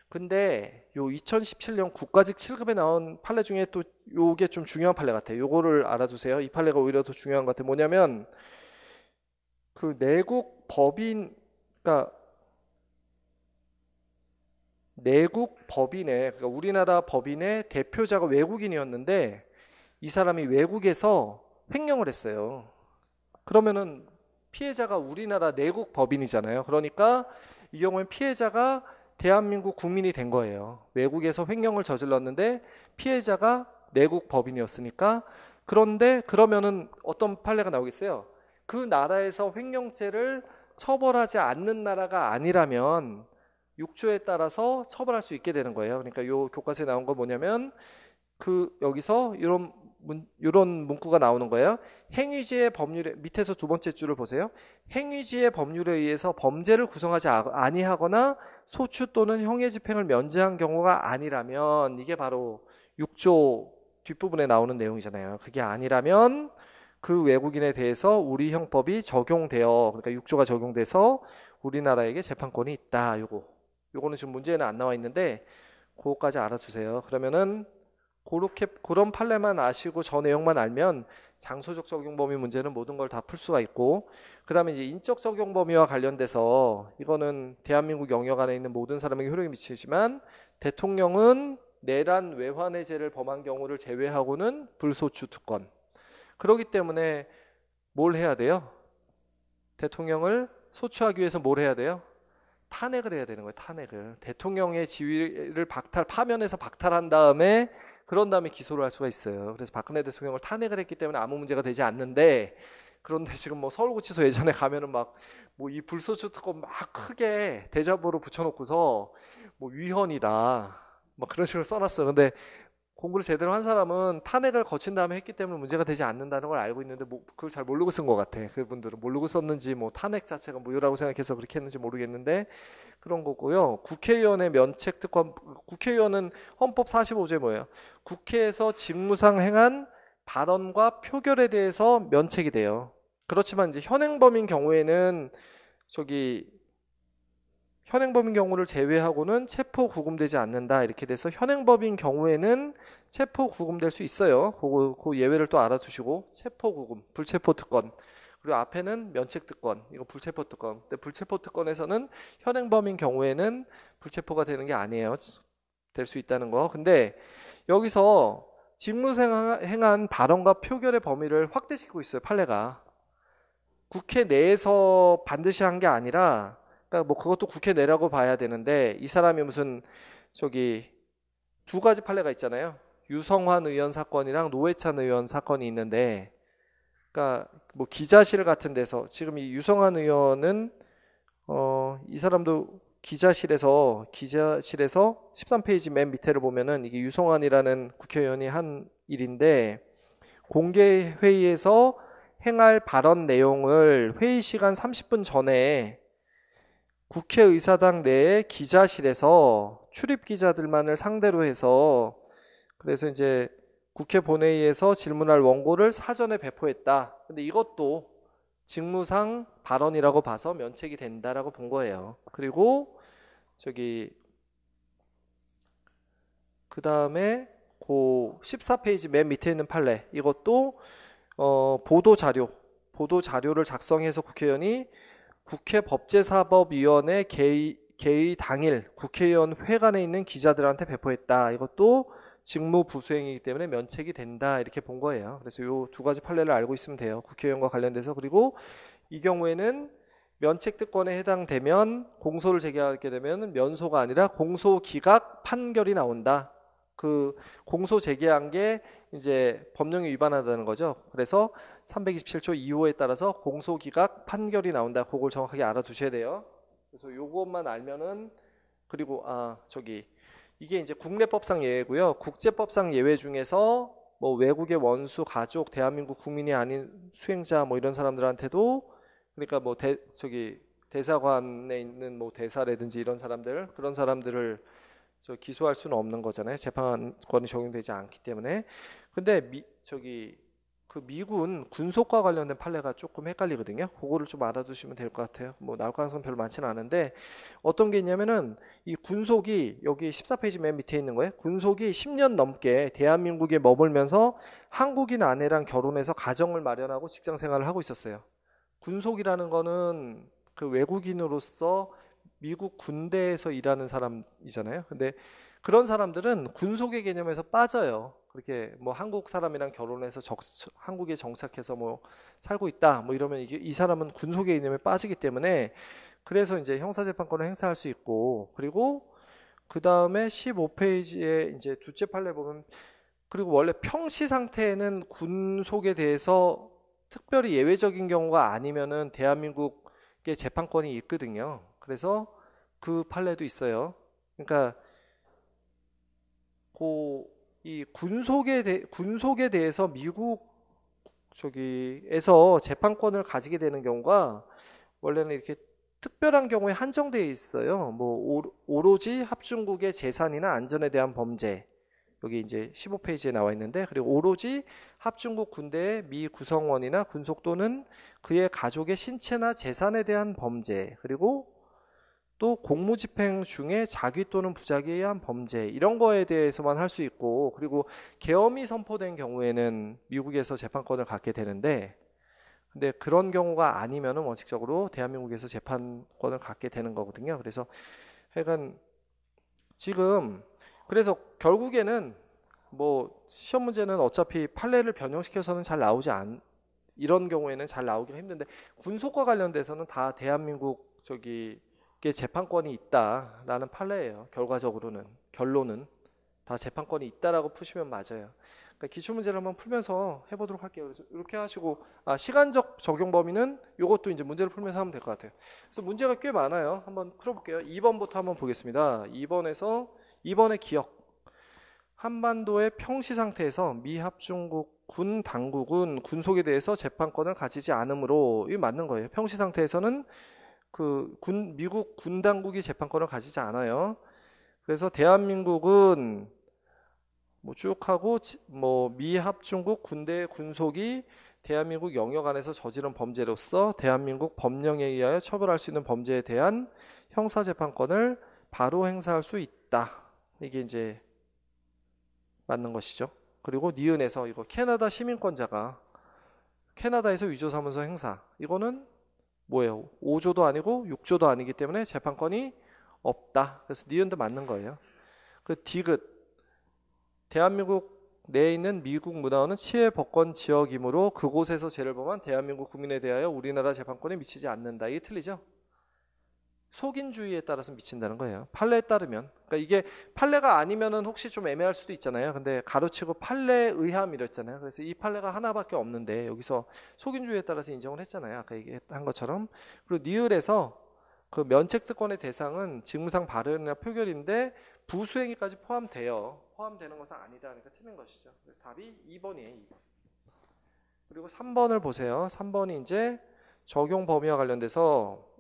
근데 요 2017년 국가직 7급에 나온 판례 중에 또 요게 좀 중요한 판례 같아요. 요거를 알아두세요. 이 판례가 오히려 더 중요한 것 같아요. 뭐냐면 그 내국 법인 그러니까 내국 법인의 그러니까 우리나라 법인의 대표자가 외국인이었는데 이 사람이 외국에서 횡령을 했어요. 그러면은 피해자가 우리나라 내국 법인이잖아요. 그러니까 이 경우엔 피해자가 대한민국 국민이 된 거예요. 외국에서 횡령을 저질렀는데 피해자가 내국 법인이었으니까 그런데 그러면은 어떤 판례가 나오겠어요? 그 나라에서 횡령죄를 처벌하지 않는 나라가 아니라면 6조에 따라서 처벌할 수 있게 되는 거예요. 그러니까 요 교과서에 나온 거 뭐냐면 그 여기서 이런 문구가 나오는 거예요. 행위지의 법률에 밑에서 두 번째 줄을 보세요. 행위지의 법률에 의해서 범죄를 구성하지 아니하거나 소추 또는 형의 집행을 면제한 경우가 아니라면 이게 바로 6조 뒷부분에 나오는 내용이잖아요. 그게 아니라면 그 외국인에 대해서 우리 형법이 적용되어 그러니까 6조가 적용돼서 우리나라에게 재판권이 있다. 요거는 지금 문제에는 안 나와 있는데 그거까지 알아두세요. 그러면은 그런 판례만 아시고 저 내용만 알면 장소적 적용 범위 문제는 모든 걸 다 풀 수가 있고 그다음에 이제 인적 적용 범위와 관련돼서 이거는 대한민국 영역 안에 있는 모든 사람에게 효력이 미치지만 대통령은 내란 외환해제를 범한 경우를 제외하고는 불소추 특권. 그렇기 때문에 뭘 해야 돼요? 대통령을 소추하기 위해서 뭘 해야 돼요? 탄핵을 해야 되는 거예요. 탄핵을. 대통령의 지위를 파면해서 박탈한 다음에 그런 다음에 기소를 할 수가 있어요. 그래서 박근혜 대통령을 탄핵을 했기 때문에 아무 문제가 되지 않는데 그런데 지금 뭐 서울구치소 예전에 가면은 막 뭐 이 불소추 특권 막 크게 대자보로 붙여놓고서 뭐 위헌이다 막 그런 식으로 써놨어. 근데 공부를 제대로 한 사람은 탄핵을 거친 다음에 했기 때문에 문제가 되지 않는다는 걸 알고 있는데 뭐 그걸 잘 모르고 쓴 것 같아. 그분들은 모르고 썼는지 뭐 탄핵 자체가 무효라고 생각해서 그렇게 했는지 모르겠는데 그런 거고요. 국회의원의 면책 특권 국회의원은 헌법 45조에 뭐예요? 국회에서 직무상 행한 발언과 표결에 대해서 면책이 돼요. 그렇지만 이제 현행범인 경우에는 현행범인 경우를 제외하고는 체포 구금되지 않는다 이렇게 돼서 현행범인 경우에는 체포 구금될 수 있어요. 그 예외를 또 알아두시고 체포 구금, 불체포 특권 그리고 앞에는 면책 특권, 이거 불체포 특권. 근데 불체포 특권에서는 현행범인 경우에는 불체포가 되는 게 아니에요. 될 수 있다는 거. 근데 여기서 직무상 행한 발언과 표결의 범위를 확대시키고 있어요. 판례가. 국회 내에서 반드시 한 게 아니라 그러니까 뭐 그것도 국회 내라고 봐야 되는데 이 사람이 무슨 두 가지 판례가 있잖아요. 유성환 의원 사건이랑 노회찬 의원 사건이 있는데 그러니까 뭐 기자실 같은 데서 지금 이 유성환 의원은 이 사람도 기자실에서 13페이지 맨 밑에를 보면은 이게 유성환이라는 국회의원이 한 일인데 공개 회의에서 행할 발언 내용을 회의 시간 30분 전에 국회의사당 내에 기자실에서 출입 기자들만을 상대로 해서 그래서 이제 국회 본회의에서 질문할 원고를 사전에 배포했다. 근데 이것도 직무상 발언이라고 봐서 면책이 된다라고 본 거예요. 그리고 저기 그 다음에 그 14페이지 맨 밑에 있는 판례 이것도 보도 자료를 작성해서 국회의원이 국회 법제사법위원회 개의 당일 국회의원 회관에 있는 기자들한테 배포했다. 이것도 직무 부수행이기 때문에 면책이 된다. 이렇게 본 거예요. 그래서 이 두 가지 판례를 알고 있으면 돼요. 국회의원과 관련돼서. 그리고 이 경우에는 면책 특권에 해당되면 공소를 제기하게 되면 면소가 아니라 공소 기각 판결이 나온다. 그 공소 제기한 게 이제 법령에 위반하다는 거죠. 그래서 327조 2호에 따라서 공소 기각 판결이 나온다. 그걸 정확하게 알아두셔야 돼요. 그래서 요것만 알면은 그리고 이게 이제 국내법상 예외고요. 국제법상 예외 중에서 뭐 외국의 원수, 가족, 대한민국 국민이 아닌 수행자 뭐 이런 사람들한테도 그러니까 뭐 대사관에 있는 뭐 대사라든지 이런 사람들 그런 사람들을 기소할 수는 없는 거잖아요. 재판권이 적용되지 않기 때문에. 근데 그 미군 군속과 관련된 판례가 조금 헷갈리거든요. 그거를 좀 알아두시면 될 것 같아요. 뭐 나올 가능성 별로 많지는 않은데 어떤 게 있냐면은 이 군속이 여기 14페이지 맨 밑에 있는 거예요. 군속이 10년 넘게 대한민국에 머물면서 한국인 아내랑 결혼해서 가정을 마련하고 직장 생활을 하고 있었어요. 군속이라는 거는 그 외국인으로서 미국 군대에서 일하는 사람이잖아요. 근데 그런 사람들은 군속의 개념에서 빠져요. 그렇게 뭐 한국 사람이랑 결혼해서 한국에 정착해서 뭐 살고 있다 뭐 이러면 이 사람은 군속의 개념에 빠지기 때문에 그래서 이제 형사재판권을 행사할 수 있고 그리고 그 다음에 15페이지에 이제 두째 판례 보면 그리고 원래 평시 상태에는 군속에 대해서 특별히 예외적인 경우가 아니면은 대한민국의 재판권이 있거든요. 그래서 그 판례도 있어요. 그러니까 이 군속에 대해서 미국 에서 재판권을 가지게 되는 경우가 원래는 이렇게 특별한 경우에 한정되어 있어요. 뭐 오로지 합중국의 재산이나 안전에 대한 범죄 여기 이제 15페이지에 나와 있는데 그리고 오로지 합중국 군대의 미 구성원이나 군속 또는 그의 가족의 신체나 재산에 대한 범죄 그리고 또 공무집행 중에 자기 또는 부작위에 의한 범죄 이런 거에 대해서만 할 수 있고 그리고 계엄이 선포된 경우에는 미국에서 재판권을 갖게 되는데 근데 그런 경우가 아니면은 원칙적으로 대한민국에서 재판권을 갖게 되는 거거든요. 그래서 하여간 지금 그래서 결국에는 뭐 시험 문제는 어차피 판례를 변형시켜서는 잘 나오지 이런 경우에는 잘 나오기가 힘든데 군속과 관련돼서는 다 대한민국 재판권이 있다라는 판례예요. 결론은 다 재판권이 있다라고 푸시면 맞아요. 그러니까 기출문제를 한번 풀면서 해보도록 할게요. 그래서 이렇게 하시고 시간적 적용 범위는 이것도 이제 문제를 풀면서 하면 될 것 같아요. 그래서 문제가 꽤 많아요. 한번 풀어볼게요. 2번부터 한번 보겠습니다. 2번의 기억. 한반도의 평시 상태에서 미합중국 군 당국은 군속에 대해서 재판권을 가지지 않으므로 이게 맞는 거예요. 평시 상태에서는 미국 군 당국이 재판권을 가지지 않아요. 그래서 대한민국은 뭐 쭉 하고 뭐 미합중국 군대 군속이 대한민국 영역 안에서 저지른 범죄로서 대한민국 법령에 의하여 처벌할 수 있는 범죄에 대한 형사재판권을 바로 행사할 수 있다. 이게 이제 맞는 것이죠. 그리고 니은에서 이거 캐나다 시민권자가 캐나다에서 위조사무소 행사 이거는 뭐예요? 5조도 아니고 6조도 아니기 때문에 재판권이 없다. 그래서 니은도 맞는 거예요. 그 디귿 대한민국 내에 있는 미국 문화원은 치외법권 지역이므로 그곳에서 죄를 범한 대한민국 국민에 대하여 우리나라 재판권에 미치지 않는다. 이게 틀리죠? 속인주의에 따라서 미친다는 거예요. 판례에 따르면. 그러니까 이게 판례가 아니면은 혹시 좀 애매할 수도 있잖아요. 근데 가로치고 판례에 의함 이랬잖아요. 그래서 이 판례가 하나밖에 없는데 여기서 속인주의에 따라서 인정을 했잖아요. 아까 얘기한 것처럼. 그리고 니을에서 그 면책특권의 대상은 직무상 발언이나 표결인데 부수행위까지 포함돼요. 포함되는 것은 아니다. 그러니까 틀린 것이죠. 그래서 답이 2번이에요. 2번. 그리고 3번을 보세요. 3번이 이제 적용 범위와 관련돼서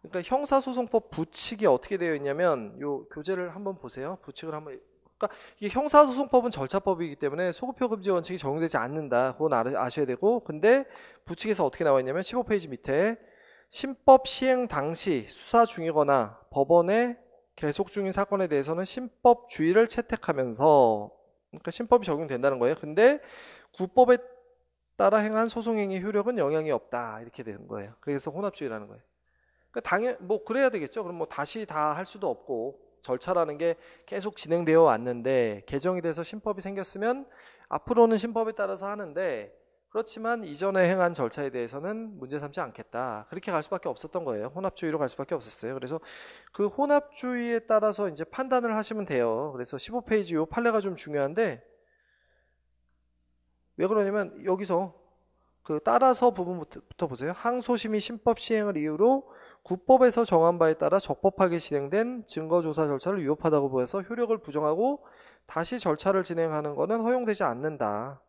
그러니까 형사소송법 부칙이 어떻게 되어 있냐면 요 교재를 한번 보세요. 부칙을 한번 그러니까 이게 형사소송법은 절차법이기 때문에 소급표 금지 원칙이 적용되지 않는다. 그건 아셔야 되고 근데 부칙에서 어떻게 나와 있냐면 15페이지 밑에 신법 시행 당시 수사 중이거나 법원에 계속 중인 사건에 대해서는 신법주의를 채택하면서 그러니까 신법이 적용된다는 거예요. 근데 구법에 따라 행한 소송행위 효력은 영향이 없다. 이렇게 되는 거예요. 그래서 혼합주의라는 거예요. 그러니까 당연 뭐 그래야 되겠죠. 그럼 뭐 다시 다 할 수도 없고 절차라는 게 계속 진행되어 왔는데 개정이 돼서 신법이 생겼으면 앞으로는 신법에 따라서 하는데 그렇지만 이전에 행한 절차에 대해서는 문제 삼지 않겠다. 그렇게 갈 수밖에 없었던 거예요. 혼합주의로 갈 수밖에 없었어요. 그래서 그 혼합주의에 따라서 이제 판단을 하시면 돼요. 그래서 15페이지 요 판례가 좀 중요한데 왜 그러냐면 여기서 그 따라서 부분부터 보세요. 항소심이 신법 시행을 이유로 구법에서 정한 바에 따라 적법하게 진행된 증거조사 절차를 위법하다고 보여서 효력을 부정하고 다시 절차를 진행하는 것은 허용되지 않는다.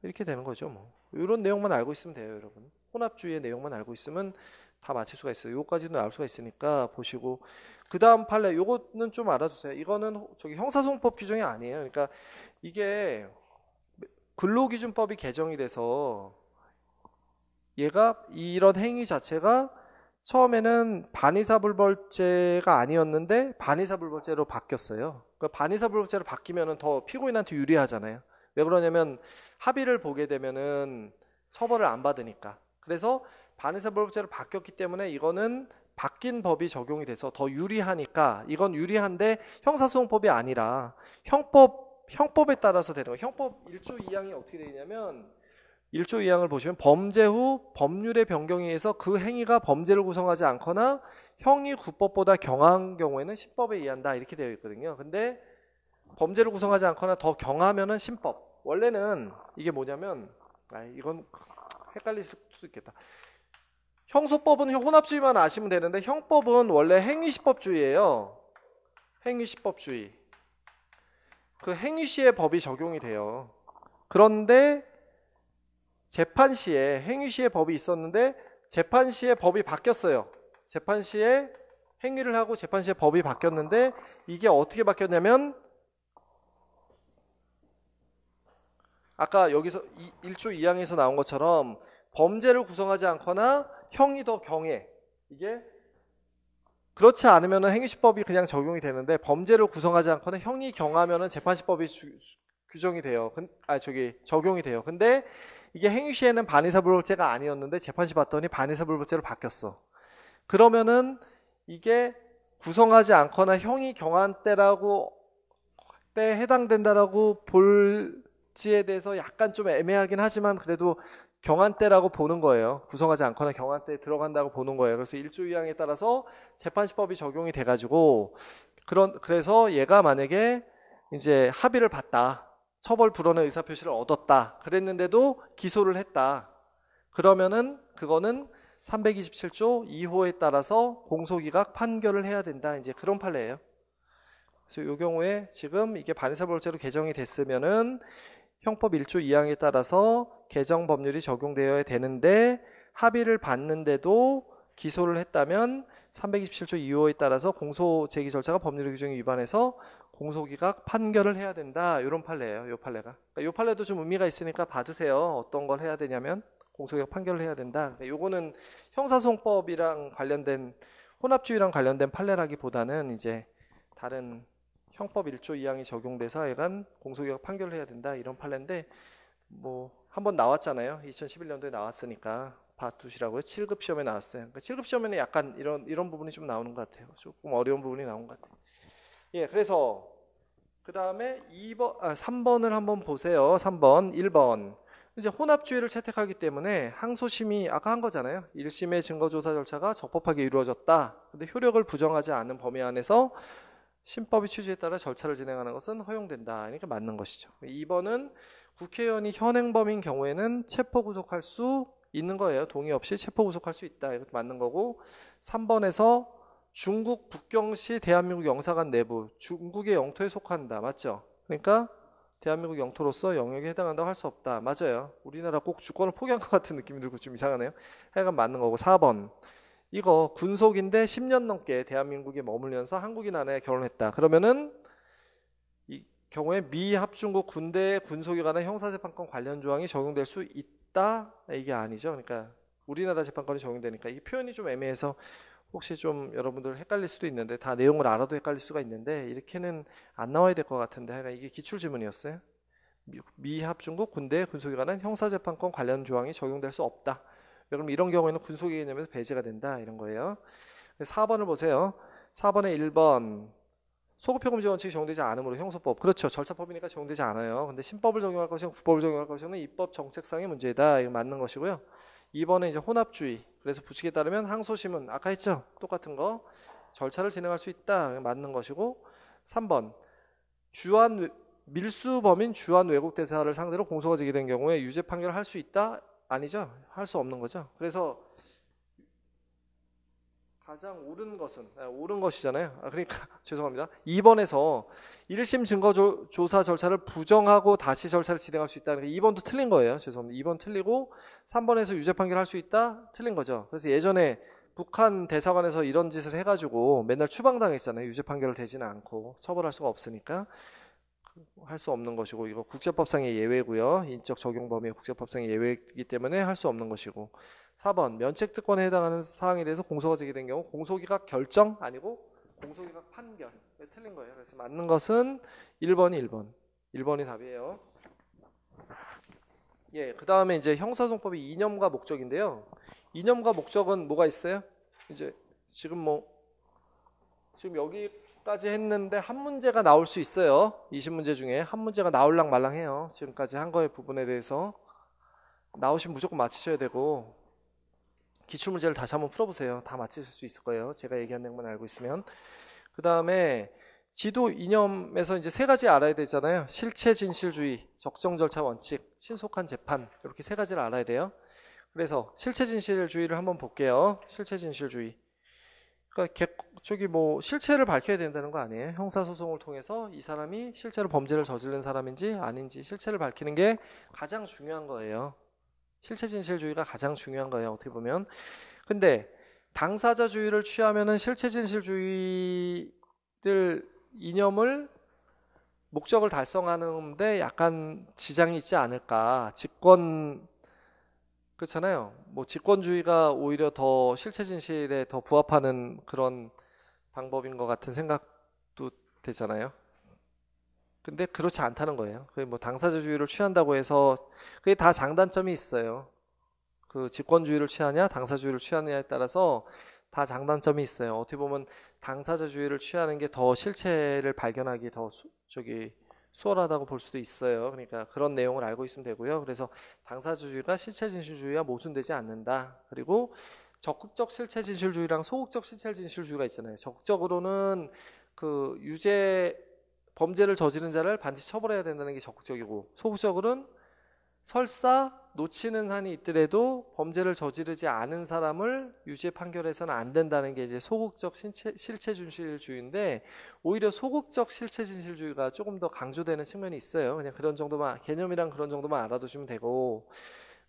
이렇게 되는 거죠. 뭐 이런 내용만 알고 있으면 돼요, 여러분. 혼합주의의 내용만 알고 있으면 다 맞힐 수가 있어요. 요거까지는 알 수가 있으니까 보시고 그 다음 판례 요거는 좀 알아두세요. 이거는 저기 형사소송법 규정이 아니에요. 그러니까 이게 근로기준법이 개정이 돼서 얘가 이런 행위 자체가 처음에는 반의사불벌죄가 아니었는데 반의사불벌죄로 바뀌었어요. 그러니까 반의사불벌죄로 바뀌면은 더 피고인한테 유리하잖아요. 왜 그러냐면 합의를 보게 되면은 처벌을 안 받으니까. 그래서 반의사불벌죄로 바뀌었기 때문에 이거는 바뀐 법이 적용이 돼서 더 유리하니까 이건 유리한데 형사소송법이 아니라 형법에 따라서 되는 거예요. 형법 1조 2항이 어떻게 되냐면 1조 2항을 보시면 범죄 후 법률의 변경에 의해서 그 행위가 범죄를 구성하지 않거나 형이 구법보다 경한 경우에는 신법에 의한다 이렇게 되어 있거든요. 근데 범죄를 구성하지 않거나 더 경하면은 신법. 원래는 이게 뭐냐면 이건 헷갈릴 수 있겠다. 형소법은 혼합주의만 아시면 되는데 형법은 원래 행위시법주의예요. 행위시법주의. 그 행위시의 법이 적용이 돼요. 그런데 재판시에 행위시의 법이 있었는데 재판시의 법이 바뀌었어요. 재판시에 행위를 하고 재판시의 법이 바뀌었는데 이게 어떻게 바뀌었냐면 아까 여기서 1조 2항에서 나온 것처럼 범죄를 구성하지 않거나 형이 더 경해. 이게 그렇지 않으면 행위시법이 그냥 적용이 되는데 범죄를 구성하지 않거나 형이 경하면 재판시법이 규정이 돼요. 적용이 돼요. 근데 이게 행위시에는 반의사불벌죄가 아니었는데 재판시 봤더니 반의사불벌죄로 바뀌었어. 그러면은 이게 구성하지 않거나 형이 경한 때라고 때 해당된다라고 볼지에 대해서 약간 좀 애매하긴 하지만 그래도 경한 때라고 보는 거예요. 구성하지 않거나 경한 때에 들어간다고 보는 거예요. 그래서 1조 2항에 따라서 재판시법이 적용이 돼가지고 그래서 얘가 만약에 이제 합의를 봤다. 처벌 불원의 의사표시를 얻었다. 그랬는데도 기소를 했다. 그러면은 그거는 327조 2호에 따라서 공소기각 판결을 해야 된다. 이제 그런 판례예요. 그래서 이 경우에 지금 이게 반의사불벌죄로 개정이 됐으면은 형법 1조 2항에 따라서 개정 법률이 적용되어야 되는데 합의를 받는데도 기소를 했다면 327조 2호에 따라서 공소 제기 절차가 법률의 규정에 위반해서 공소기각 판결을 해야 된다. 이런 판례예요. 이 판례가. 그러니까 이 판례도 좀 의미가 있으니까 봐두세요. 어떤 걸 해야 되냐면 공소기각 판결을 해야 된다. 그러니까 요거는 형사소송법이랑 관련된 혼합주의랑 관련된 판례라기보다는 이제 다른 형법 1조 2항이 적용돼서 약간 공소기각 판결을 해야 된다. 이런 판례인데 뭐 한번 나왔잖아요. 2011년도에 나왔으니까 봐두시라고요. 7급 시험에 나왔어요. 그러니까 7급 시험에는 약간 이런 부분이 좀 나오는 것 같아요. 조금 어려운 부분이 나온 것 같아요. 예, 그래서 그 다음에 3번을 한번 보세요. 3번, 1번. 이제 혼합주의를 채택하기 때문에 항소심이 아까 한 거잖아요. 1심의 증거조사 절차가 적법하게 이루어졌다. 근데 효력을 부정하지 않은 범위 안에서 신법의 취지에 따라 절차를 진행하는 것은 허용된다. 그러니까 맞는 것이죠. 2번은 국회의원이 현행범인 경우에는 체포구속할 수 있는 거예요. 동의 없이 체포구속할 수 있다. 이것도 맞는 거고 3번에서 중국 북경시 대한민국 영사관 내부 중국의 영토에 속한다. 맞죠? 그러니까 대한민국 영토로서 영역에 해당한다고 할 수 없다. 맞아요. 우리나라 꼭 주권을 포기한 것 같은 느낌이 들고 좀 이상하네요. 하여간 맞는 거고 4번 이거 군속인데 10년 넘게 대한민국에 머물면서 한국인 아내와 결혼했다. 그러면은 이 경우에 미 합중국 군대의 군속에 관한 형사재판권 관련 조항이 적용될 수 있다? 이게 아니죠. 그러니까 우리나라 재판권이 적용되니까 이 표현이 좀 애매해서 혹시 좀 여러분들 헷갈릴 수도 있는데 다 내용을 알아도 헷갈릴 수가 있는데 이렇게는 안 나와야 될 것 같은데 하여간 이게 기출지문이었어요. 미 합중국 군대 군속에 관한 형사재판권 관련 조항이 적용될 수 없다. 그럼 이런 경우에는 군속의 개념에서 배제가 된다 이런 거예요. 4번을 보세요. 4번에 1번 소급표금지 원칙이 적용되지 않으므로 형소법. 그렇죠. 절차법이니까 적용되지 않아요. 근데 신법을 적용할 것이면 국법을 적용할 것이면 입법 정책상의 문제다. 이거 맞는 것이고요. 2번은 이제 혼합주의. 그래서 부칙에 따르면 항소심은 아까 했죠. 똑같은 거 절차를 진행할 수 있다. 맞는 것이고 3번 주한 밀수범인 주한 외국 대사를 상대로 공소가 제기된 경우에 유죄 판결을 할 수 있다? 아니죠. 할 수 없는 거죠. 그래서 가장 옳은 것은 옳은 것이잖아요. 그러니까 죄송합니다. 2번에서 1심 증거조사 절차를 부정하고 다시 절차를 진행할 수 있다는 게 2번도 틀린 거예요. 죄송합니다. 2번 틀리고 3번에서 유죄 판결할 수 있다? 틀린 거죠. 그래서 예전에 북한 대사관에서 이런 짓을 해가지고 맨날 추방당했잖아요. 유죄 판결을 되지는 않고 처벌할 수가 없으니까 할 수 없는 것이고 이거 국제법상의 예외고요. 인적 적용 범위 국제법상의 예외이기 때문에 할 수 없는 것이고 4번 면책특권에 해당하는 사항에 대해서 공소가 제기된 경우 공소기각 결정 아니고 공소기각 판결 틀린 거예요. 그래서 맞는 것은 1번이 1번이 답이에요. 예, 그 다음에 이제 형사소송법이 이념과 목적인데요. 이념과 목적은 뭐가 있어요? 이제 지금 여기까지 했는데 한 문제가 나올 수 있어요. 20문제 중에 한 문제가 나올랑 말랑해요. 지금까지 한 거의 부분에 대해서 나오시면 무조건 맞히셔야 되고 기출문제를 다시 한번 풀어보세요. 다 맞히실 수 있을 거예요. 제가 얘기한 내용만 알고 있으면. 그 다음에 지도 이념에서 이제 세 가지 알아야 되잖아요. 실체 진실주의, 적정 절차 원칙, 신속한 재판 이렇게 세 가지를 알아야 돼요. 그래서 실체 진실주의를 한번 볼게요. 실체 진실주의. 그러니까 실체를 밝혀야 된다는 거 아니에요. 형사소송을 통해서 이 사람이 실제로 범죄를 저지른 사람인지 아닌지 실체를 밝히는 게 가장 중요한 거예요. 실체 진실주의가 가장 중요한 거예요. 어떻게 보면. 근데 당사자주의를 취하면은 실체 진실주의를 이념을 목적을 달성하는데 약간 지장이 있지 않을까. 그렇잖아요. 직권주의가 오히려 더 실체 진실에 더 부합하는 그런 방법인 것 같은 생각도 되잖아요. 근데 그렇지 않다는 거예요. 당사자주의를 취한다고 해서 그게 다 장단점이 있어요. 그 직권주의를 취하냐, 당사주의를 취하느냐에 따라서 다 장단점이 있어요. 어떻게 보면 당사자주의를 취하는 게 더 실체를 발견하기 더 수월하다고 볼 수도 있어요. 그러니까 그런 내용을 알고 있으면 되고요. 그래서 당사자주의가 실체 진실주의와 모순되지 않는다. 그리고 적극적 실체 진실주의랑 소극적 실체 진실주의가 있잖아요. 적극적으로는 범죄를 저지른 자를 반드시 처벌해야 된다는 게 적극적이고 소극적으로는 설사 놓치는 한이 있더라도 범죄를 저지르지 않은 사람을 유죄 판결해서는 안 된다는 게 이제 소극적 실체 진실주의인데 오히려 소극적 실체 진실주의가 조금 더 강조되는 측면이 있어요. 그냥 그런 정도만 개념이랑 그런 정도만 알아두시면 되고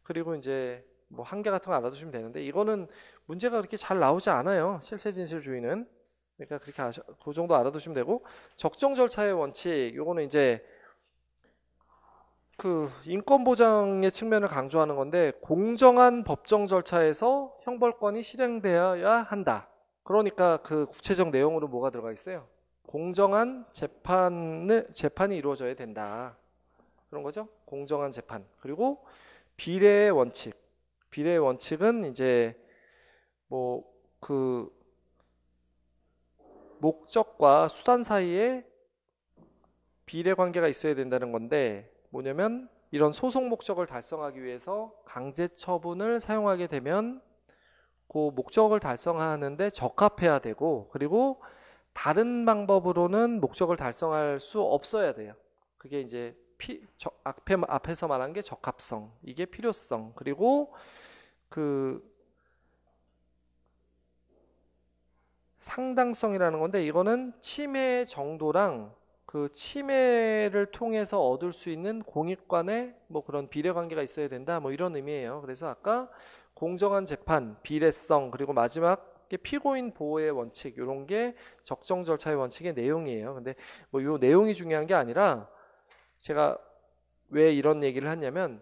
그리고 이제 한계 같은 거 알아두시면 되는데 이거는 문제가 그렇게 잘 나오지 않아요. 실체 진실주의는. 그러니까 그 정도 알아두시면 되고 적정 절차의 원칙 요거는 이제 인권 보장의 측면을 강조하는 건데 공정한 법정 절차에서 형벌권이 실행되어야 한다. 그러니까 그 구체적 내용으로 뭐가 들어가 있어요? 공정한 재판이 이루어져야 된다. 그런 거죠? 공정한 재판. 그리고 비례의 원칙. 비례의 원칙은 이제 목적과 수단 사이에 비례 관계가 있어야 된다는 건데 뭐냐면 이런 소송 목적을 달성하기 위해서 강제 처분을 사용하게 되면 그 목적을 달성하는데 적합해야 되고, 그리고 다른 방법으로는 목적을 달성할 수 없어야 돼요. 그게 이제 앞에서 말한 게 적합성, 이게 필요성, 그리고 그 상당성이라는 건데, 이거는 침해 정도랑 그 침해를 통해서 얻을 수 있는 공익간의 뭐 그런 비례 관계가 있어야 된다, 뭐 이런 의미예요. 그래서 아까 공정한 재판, 비례성, 그리고 마지막에 피고인 보호의 원칙, 이런 게 적정 절차의 원칙의 내용이에요. 근데 뭐 요 내용이 중요한 게 아니라, 제가 왜 이런 얘기를 하냐면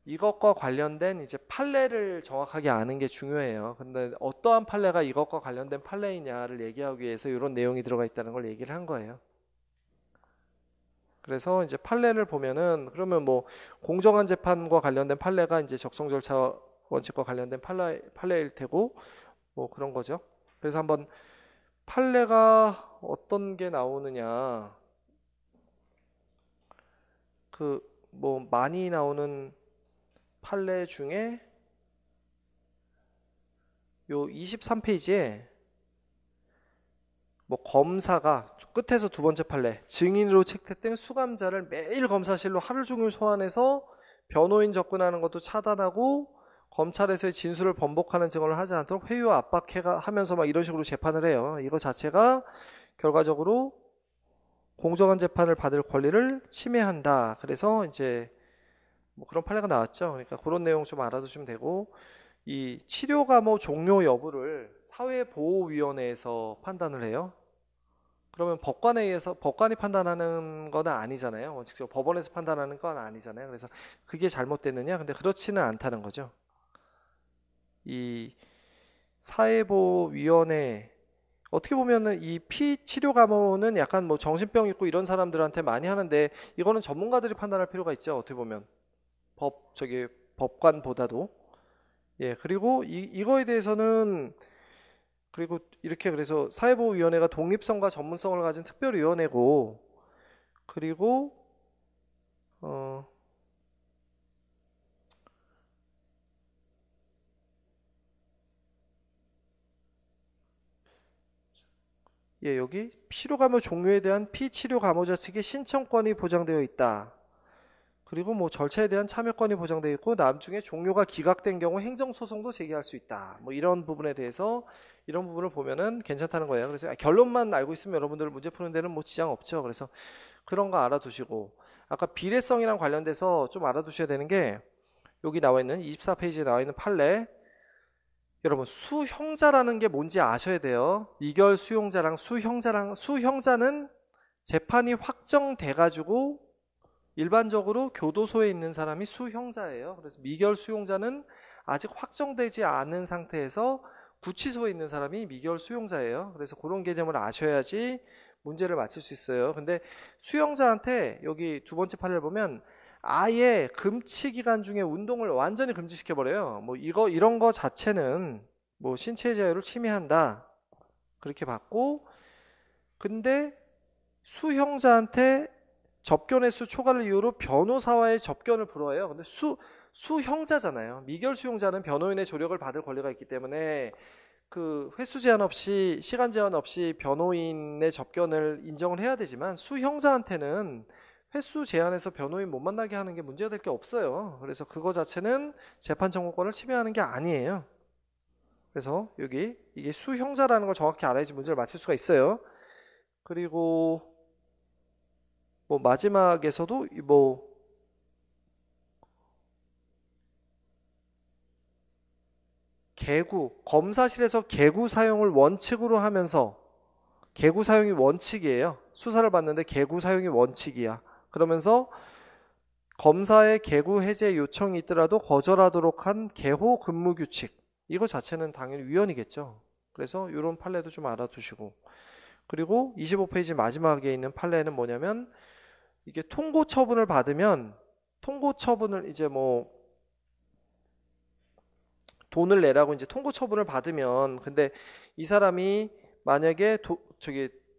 이것과 관련된 이제 판례를 정확하게 아는 게 중요해요. 근데 어떠한 판례가 이것과 관련된 판례이냐를 얘기하기 위해서 이런 내용이 들어가 있다는 걸 얘기를 한 거예요. 그래서 이제 판례를 보면은, 그러면 뭐 공정한 재판과 관련된 판례가 이제 적정 절차 원칙과 관련된 판례일 테고, 뭐 그런 거죠. 그래서 한번 판례가 어떤 게 나오느냐, 그 뭐 많이 나오는 판례 중에 요 23페이지에 뭐 검사가 끝에서 두 번째 판례, 증인으로 채택된 수감자를 매일 검사실로 하루 종일 소환해서 변호인 접근하는 것도 차단하고 검찰에서의 진술을 번복하는 증언을 하지 않도록 회유와 압박하면서 막 이런 식으로 재판을 해요. 이거 자체가 결과적으로 공정한 재판을 받을 권리를 침해한다. 그래서 이제 뭐 그런 판례가 나왔죠. 그러니까 그런 내용 좀 알아두시면 되고, 이 치료 감호 종료 여부를 사회보호위원회에서 판단을 해요. 그러면 법관에 의해서, 법관이 판단하는 건 아니잖아요. 원칙적으로 법원에서 판단하는 건 아니잖아요. 그래서 그게 잘못됐느냐? 근데 그렇지는 않다는 거죠. 이 사회보호위원회, 어떻게 보면은 이 피치료 감호는 약간 뭐 정신병 있고 이런 사람들한테 많이 하는데, 이거는 전문가들이 판단할 필요가 있죠. 어떻게 보면 법관보다도. 예, 그리고 이거에 대해서는, 그리고 이렇게, 그래서 사회보호위원회가 독립성과 전문성을 가진 특별위원회고, 그리고 어 예, 여기 치료감호 종료에 대한 피치료 감호자 측의 신청권이 보장되어 있다. 그리고 뭐 절차에 대한 참여권이 보장되어 있고, 나중에 종료가 기각된 경우 행정소송도 제기할 수 있다. 뭐 이런 부분에 대해서, 이런 부분을 보면은 괜찮다는 거예요. 그래서 결론만 알고 있으면 여러분들 문제 푸는 데는 뭐 지장 없죠. 그래서 그런 거 알아두시고, 아까 비례성이랑 관련돼서 좀 알아두셔야 되는 게, 여기 나와 있는 24페이지에 나와 있는 판례, 여러분 수형자라는 게 뭔지 아셔야 돼요. 미결 수용자랑 수형자는 재판이 확정돼 가지고 일반적으로 교도소에 있는 사람이 수형자예요. 그래서 미결 수용자는 아직 확정되지 않은 상태에서 구치소에 있는 사람이 미결 수용자예요. 그래서 그런 개념을 아셔야지 문제를 맞힐 수 있어요. 근데 수형자한테 여기 두 번째 판례를 보면 아예 금치 기간 중에 운동을 완전히 금지시켜 버려요. 뭐 이런 거 자체는 뭐 신체 자유를 침해한다, 그렇게 봤고, 근데 수형자한테 접견 횟수 초과를 이유로 변호사와의 접견을 불허해요. 근데 수형자잖아요. 미결 수용자는 변호인의 조력을 받을 권리가 있기 때문에 그 횟수 제한 없이, 시간 제한 없이 변호인의 접견을 인정을 해야 되지만, 수형자한테는 횟수 제한해서 변호인 못 만나게 하는 게 문제가 될 게 없어요. 그래서 그거 자체는 재판 청구권을 침해하는 게 아니에요. 그래서 여기 이게 수형자라는 걸 정확히 알아야지 문제를 맞힐 수가 있어요. 그리고 뭐 마지막에서도 뭐 검사실에서 개구 사용을 원칙으로 하면서, 개구 사용이 원칙이에요. 수사를 받는데 개구 사용이 원칙이야. 그러면서 검사의 개구 해제 요청이 있더라도 거절하도록 한 개호 근무 규칙, 이거 자체는 당연히 위헌이겠죠. 그래서 이런 판례도 좀 알아두시고, 그리고 25페이지 마지막에 있는 판례는 뭐냐면, 이게 통고 처분을 받으면, 통고 처분을 이제 뭐 돈을 내라고 이제 통고 처분을 받으면, 근데 이 사람이 만약에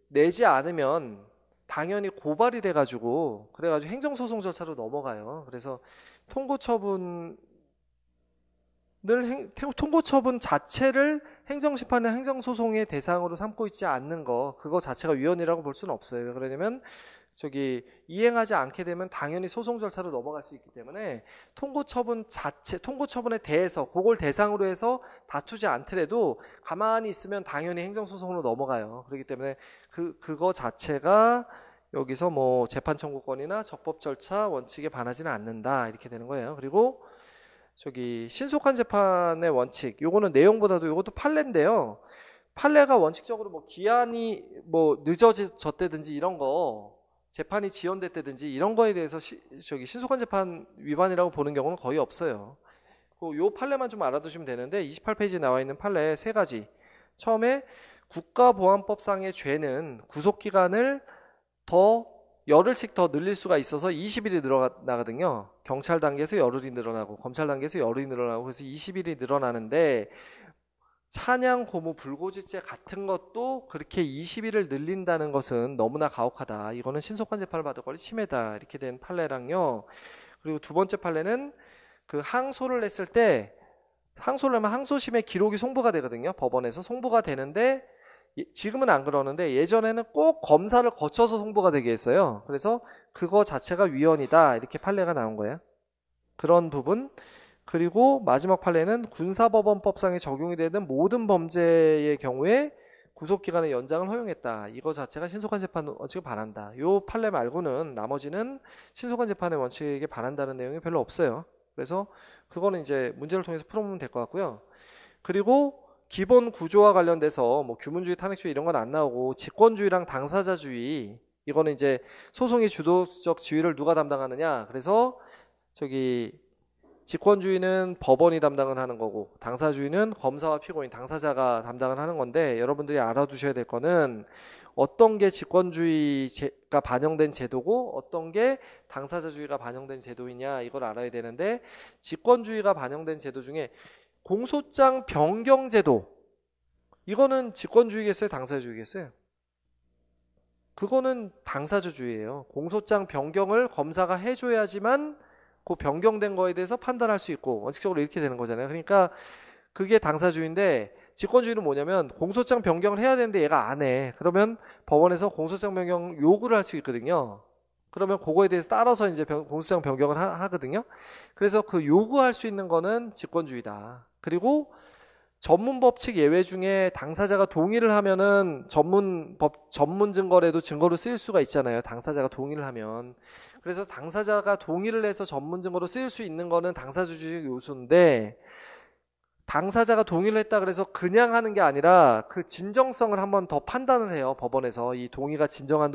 내지 않으면 당연히 고발이 돼가지고 그래가지고 행정소송 절차로 넘어가요. 그래서 통고처분 통고처분 자체를 행정심판이나 행정소송의 대상으로 삼고 있지 않는 거, 그거 자체가 위헌이라고 볼 수는 없어요. 왜 그러냐면 이행하지 않게 되면 당연히 소송 절차로 넘어갈 수 있기 때문에 통고처분 자체, 통고처분에 대해서 그걸 대상으로 해서 다투지 않더라도 가만히 있으면 당연히 행정소송으로 넘어가요. 그렇기 때문에 그거 자체가 여기서 뭐 재판 청구권이나 적법 절차 원칙에 반하지는 않는다 이렇게 되는 거예요. 그리고 신속한 재판의 원칙, 요거는 내용보다도 요것도 판례인데요. 판례가 원칙적으로 뭐 기한이 뭐 늦어졌다든지 이런 거, 재판이 지연됐다든지 이런 거에 대해서 신속한 재판 위반이라고 보는 경우는 거의 없어요. 요 판례만 좀 알아두시면 되는데 28페이지에 나와 있는 판례 세 가지. 처음에 국가보안법상의 죄는 구속기간을 더 열흘씩 더 늘릴 수가 있어서 20일이 늘어나거든요. 경찰 단계에서 열흘이 늘어나고 검찰 단계에서 열흘이 늘어나고 그래서 20일이 늘어나는데 찬양, 고무, 불고지죄 같은 것도 그렇게 20일을 늘린다는 것은 너무나 가혹하다. 이거는 신속한 재판을 받을 권리 침해다. 이렇게 된 판례랑요. 그리고 두 번째 판례는 항소를 냈을 때 항소를 하면 항소심의 기록이 송부가 되거든요. 법원에서 송부가 되는데 지금은 안 그러는데 예전에는 꼭 검사를 거쳐서 송부가 되게 했어요. 그래서 그거 자체가 위헌이다 이렇게 판례가 나온 거예요. 그런 부분. 그리고 마지막 판례는 군사법원법상에 적용이 되는 모든 범죄의 경우에 구속기간의 연장을 허용했다. 이거 자체가 신속한 재판 원칙에 반한다. 이 판례 말고는 나머지는 신속한 재판의 원칙에 반한다는 내용이 별로 없어요. 그래서 그거는 이제 문제를 통해서 풀어보면 될 것 같고요. 그리고 기본 구조와 관련돼서 뭐 규문주의, 탄핵주의 이런 건 안 나오고 직권주의랑 당사자주의, 이거는 이제 소송의 주도적 지위를 누가 담당하느냐. 그래서 직권주의는 법원이 담당을 하는 거고 당사주의는 검사와 피고인, 당사자가 담당을 하는 건데 여러분들이 알아두셔야 될 거는 어떤 게 직권주의가 반영된 제도고 어떤 게 당사자주의가 반영된 제도이냐 이걸 알아야 되는데 직권주의가 반영된 제도 중에 공소장 변경 제도, 이거는 직권주의겠어요? 당사자주의겠어요? 그거는 당사자주의예요. 공소장 변경을 검사가 해줘야지만 그 변경된 거에 대해서 판단할 수 있고 원칙적으로 이렇게 되는 거잖아요. 그러니까 그게 당사주의인데 직권주의는 뭐냐면 공소장 변경을 해야 되는데 얘가 안 해. 그러면 법원에서 공소장 변경 요구를 할 수 있거든요. 그러면 그거에 대해서 따라서 이제 공소장 변경을 하거든요. 그래서 그 요구할 수 있는 거는 직권주의다. 그리고 전문법칙 예외 중에 당사자가 동의를 하면은 전문 증거라도 증거로 쓰일 수가 있잖아요. 당사자가 동의를 하면. 그래서 당사자가 동의를 해서 전문 증거로 쓰일 수 있는 거는 당사자주의 요소인데 당사자가 동의를 했다 그래서 그냥 하는 게 아니라 그 진정성을 한번 더 판단을 해요. 법원에서 이 동의가 진정한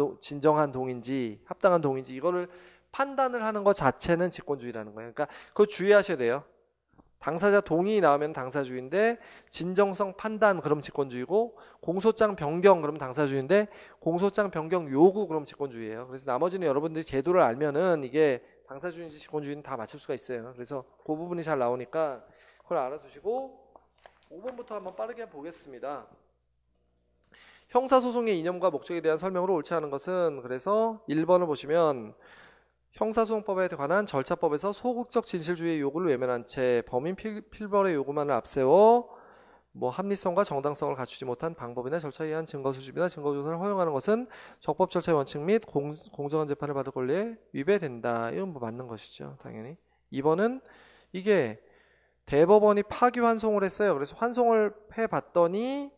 동의인지 합당한 동의인지 이거를 판단을 하는 것 자체는 직권주의라는 거예요. 그러니까 그거 주의하셔야 돼요. 당사자 동의 나오면 당사주의인데 진정성 판단 그럼 직권주의고 공소장 변경 그럼 당사주의인데 공소장 변경 요구 그럼 직권주의예요. 그래서 나머지는 여러분들이 제도를 알면은 이게 당사주의인지 직권주의는 다 맞출 수가 있어요. 그래서 그 부분이 잘 나오니까 그걸 알아두시고 5번부터 한번 빠르게 보겠습니다. 형사소송의 이념과 목적에 대한 설명으로 옳지 않은 것은, 그래서 1번을 보시면 형사소송법에 관한 절차법에서 소극적 진실주의의 요구를 외면한 채 범인 필벌의 요구만을 앞세워 뭐 합리성과 정당성을 갖추지 못한 방법이나 절차에 의한 증거 수집이나 증거 조사를 허용하는 것은 적법 절차의 원칙 및 공정한 재판을 받을 권리에 위배된다. 이건 뭐 맞는 것이죠, 당연히. 2번은 이게 대법원이 파기환송을 했어요. 그래서 환송을 해봤더니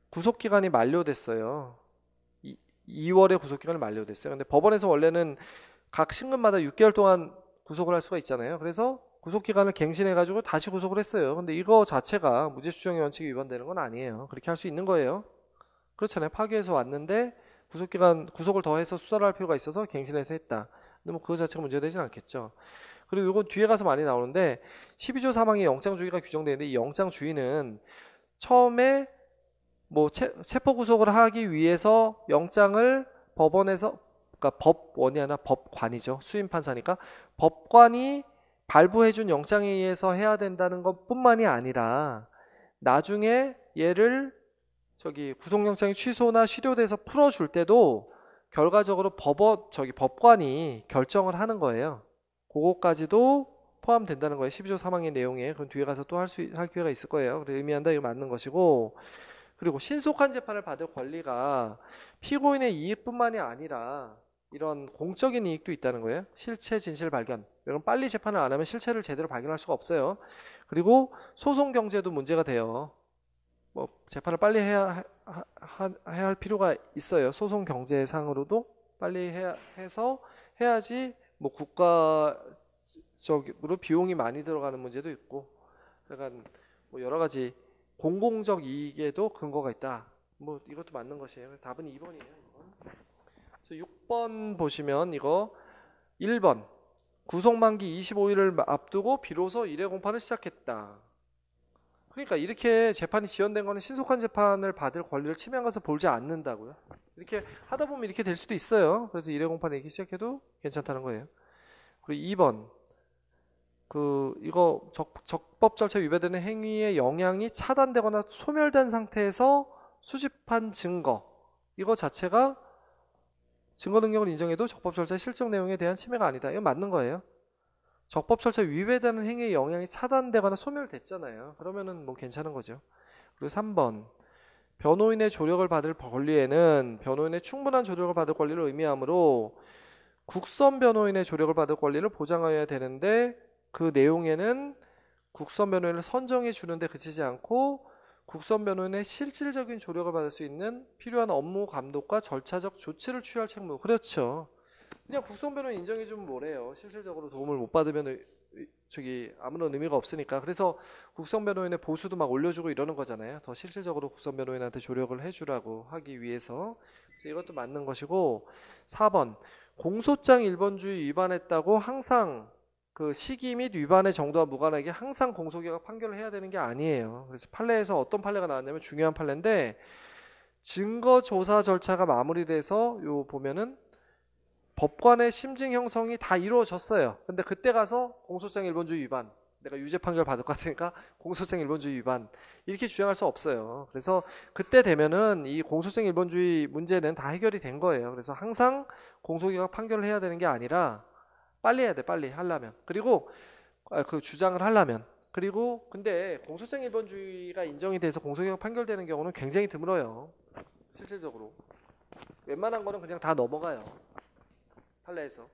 구속기간이 만료됐어요. 2월에 구속기간이 만료됐어요. 근데 법원에서 원래는 각 신금마다 6개월 동안 구속을 할 수가 있잖아요. 그래서 구속기간을 갱신해가지고 다시 구속을 했어요. 근데 이거 자체가 무죄추정의 원칙이 위반되는 건 아니에요. 그렇게 할 수 있는 거예요. 그렇잖아요. 파기해서 왔는데 구속을 더 해서 수사를 할 필요가 있어서 갱신해서 했다. 근데 뭐 그거 자체가 문제되진 않겠죠. 그리고 이건 뒤에 가서 많이 나오는데 12조 3항에 영장주의가 규정되는데 이 영장주의는 처음에 뭐 체포구속을 하기 위해서 영장을 법원에서, 그러니까 법원이 아니라 법관이죠. 수임판사니까 법관이 발부해준 영장에 의해서 해야 된다는 것 뿐만이 아니라 나중에 얘를 구속영장이 취소나 실효돼서 풀어줄 때도 결과적으로 법관이 결정을 하는 거예요. 그거까지도 포함된다는 거예요. 12조 3항의 내용에. 그럼 뒤에 가서 또 할 기회가 있을 거예요. 그래 의미한다 이거 맞는 것이고, 그리고 신속한 재판을 받을 권리가 피고인의 이익뿐만이 아니라 이런 공적인 이익도 있다는 거예요. 실체 진실 발견. 이건 빨리 재판을 안 하면 실체를 제대로 발견할 수가 없어요. 그리고 소송 경제도 문제가 돼요. 뭐 재판을 빨리 해야 할 필요가 있어요. 소송 경제상으로도 빨리 해서 해야지 뭐 국가적으로 비용이 많이 들어가는 문제도 있고, 약간 뭐 여러 가지 공공적 이익에도 근거가 있다. 뭐 이것도 맞는 것이에요. 답은 2번이에요. 6번 보시면 이거 1번 구속 만기 25일을 앞두고 비로소 1회 공판을 시작했다. 그러니까 이렇게 재판이 지연된 거는 신속한 재판을 받을 권리를 침해한 것을 보지 않는다고요. 이렇게 하다 보면 이렇게 될 수도 있어요. 그래서 1회 공판을 이렇게 시작해도 괜찮다는 거예요. 그리고 2번 이거 적법 절차 위배되는 행위의 영향이 차단되거나 소멸된 상태에서 수집한 증거, 이거 자체가 증거 능력을 인정해도 적법 절차 실적 내용에 대한 침해가 아니다. 이건 맞는 거예요. 적법 절차 위배되는 행위의 영향이 차단되거나 소멸됐잖아요. 그러면은 뭐 괜찮은 거죠. 그리고 3번 변호인의 조력을 받을 권리에는 변호인의 충분한 조력을 받을 권리를 의미하므로 국선 변호인의 조력을 받을 권리를 보장하여야 되는데, 그 내용에는 국선 변호인을 선정해 주는데 그치지 않고 국선 변호인의 실질적인 조력을 받을 수 있는 필요한 업무 감독과 절차적 조치를 취할 책무. 그렇죠. 그냥 국선 변호인 인정해 주면 뭐래요. 실질적으로 도움을 못 받으면 아무런 의미가 없으니까. 그래서 국선 변호인의 보수도 막 올려주고 이러는 거잖아요. 더 실질적으로 국선 변호인한테 조력을 해주라고 하기 위해서. 그래서 이것도 맞는 것이고, 4번 공소장 1번주의 위반했다고 항상 그 시기 및 위반의 정도와 무관하게 항상 공소기각 판결을 해야 되는 게 아니에요. 그래서 판례에서 어떤 판례가 나왔냐면 중요한 판례인데, 증거조사 절차가 마무리돼서 요 보면은 법관의 심증 형성이 다 이루어졌어요. 근데 그때 가서 공소장 1번주의 위반, 내가 유죄 판결 받을 것 같으니까 공소장 1번주의 위반, 이렇게 주장할 수 없어요. 그래서 그때 되면은 이 공소장 1번주의 문제는 다 해결이 된 거예요. 그래서 항상 공소기각 판결을 해야 되는 게 아니라 빨리 해야 돼. 빨리 하려면. 그리고 그 주장을 하려면. 그리고 근데 공소장 1번주의가 인정이 돼서 공소기각 판결되는 경우는 굉장히 드물어요. 실질적으로 웬만한 거는 그냥 다 넘어가요. 판례에서.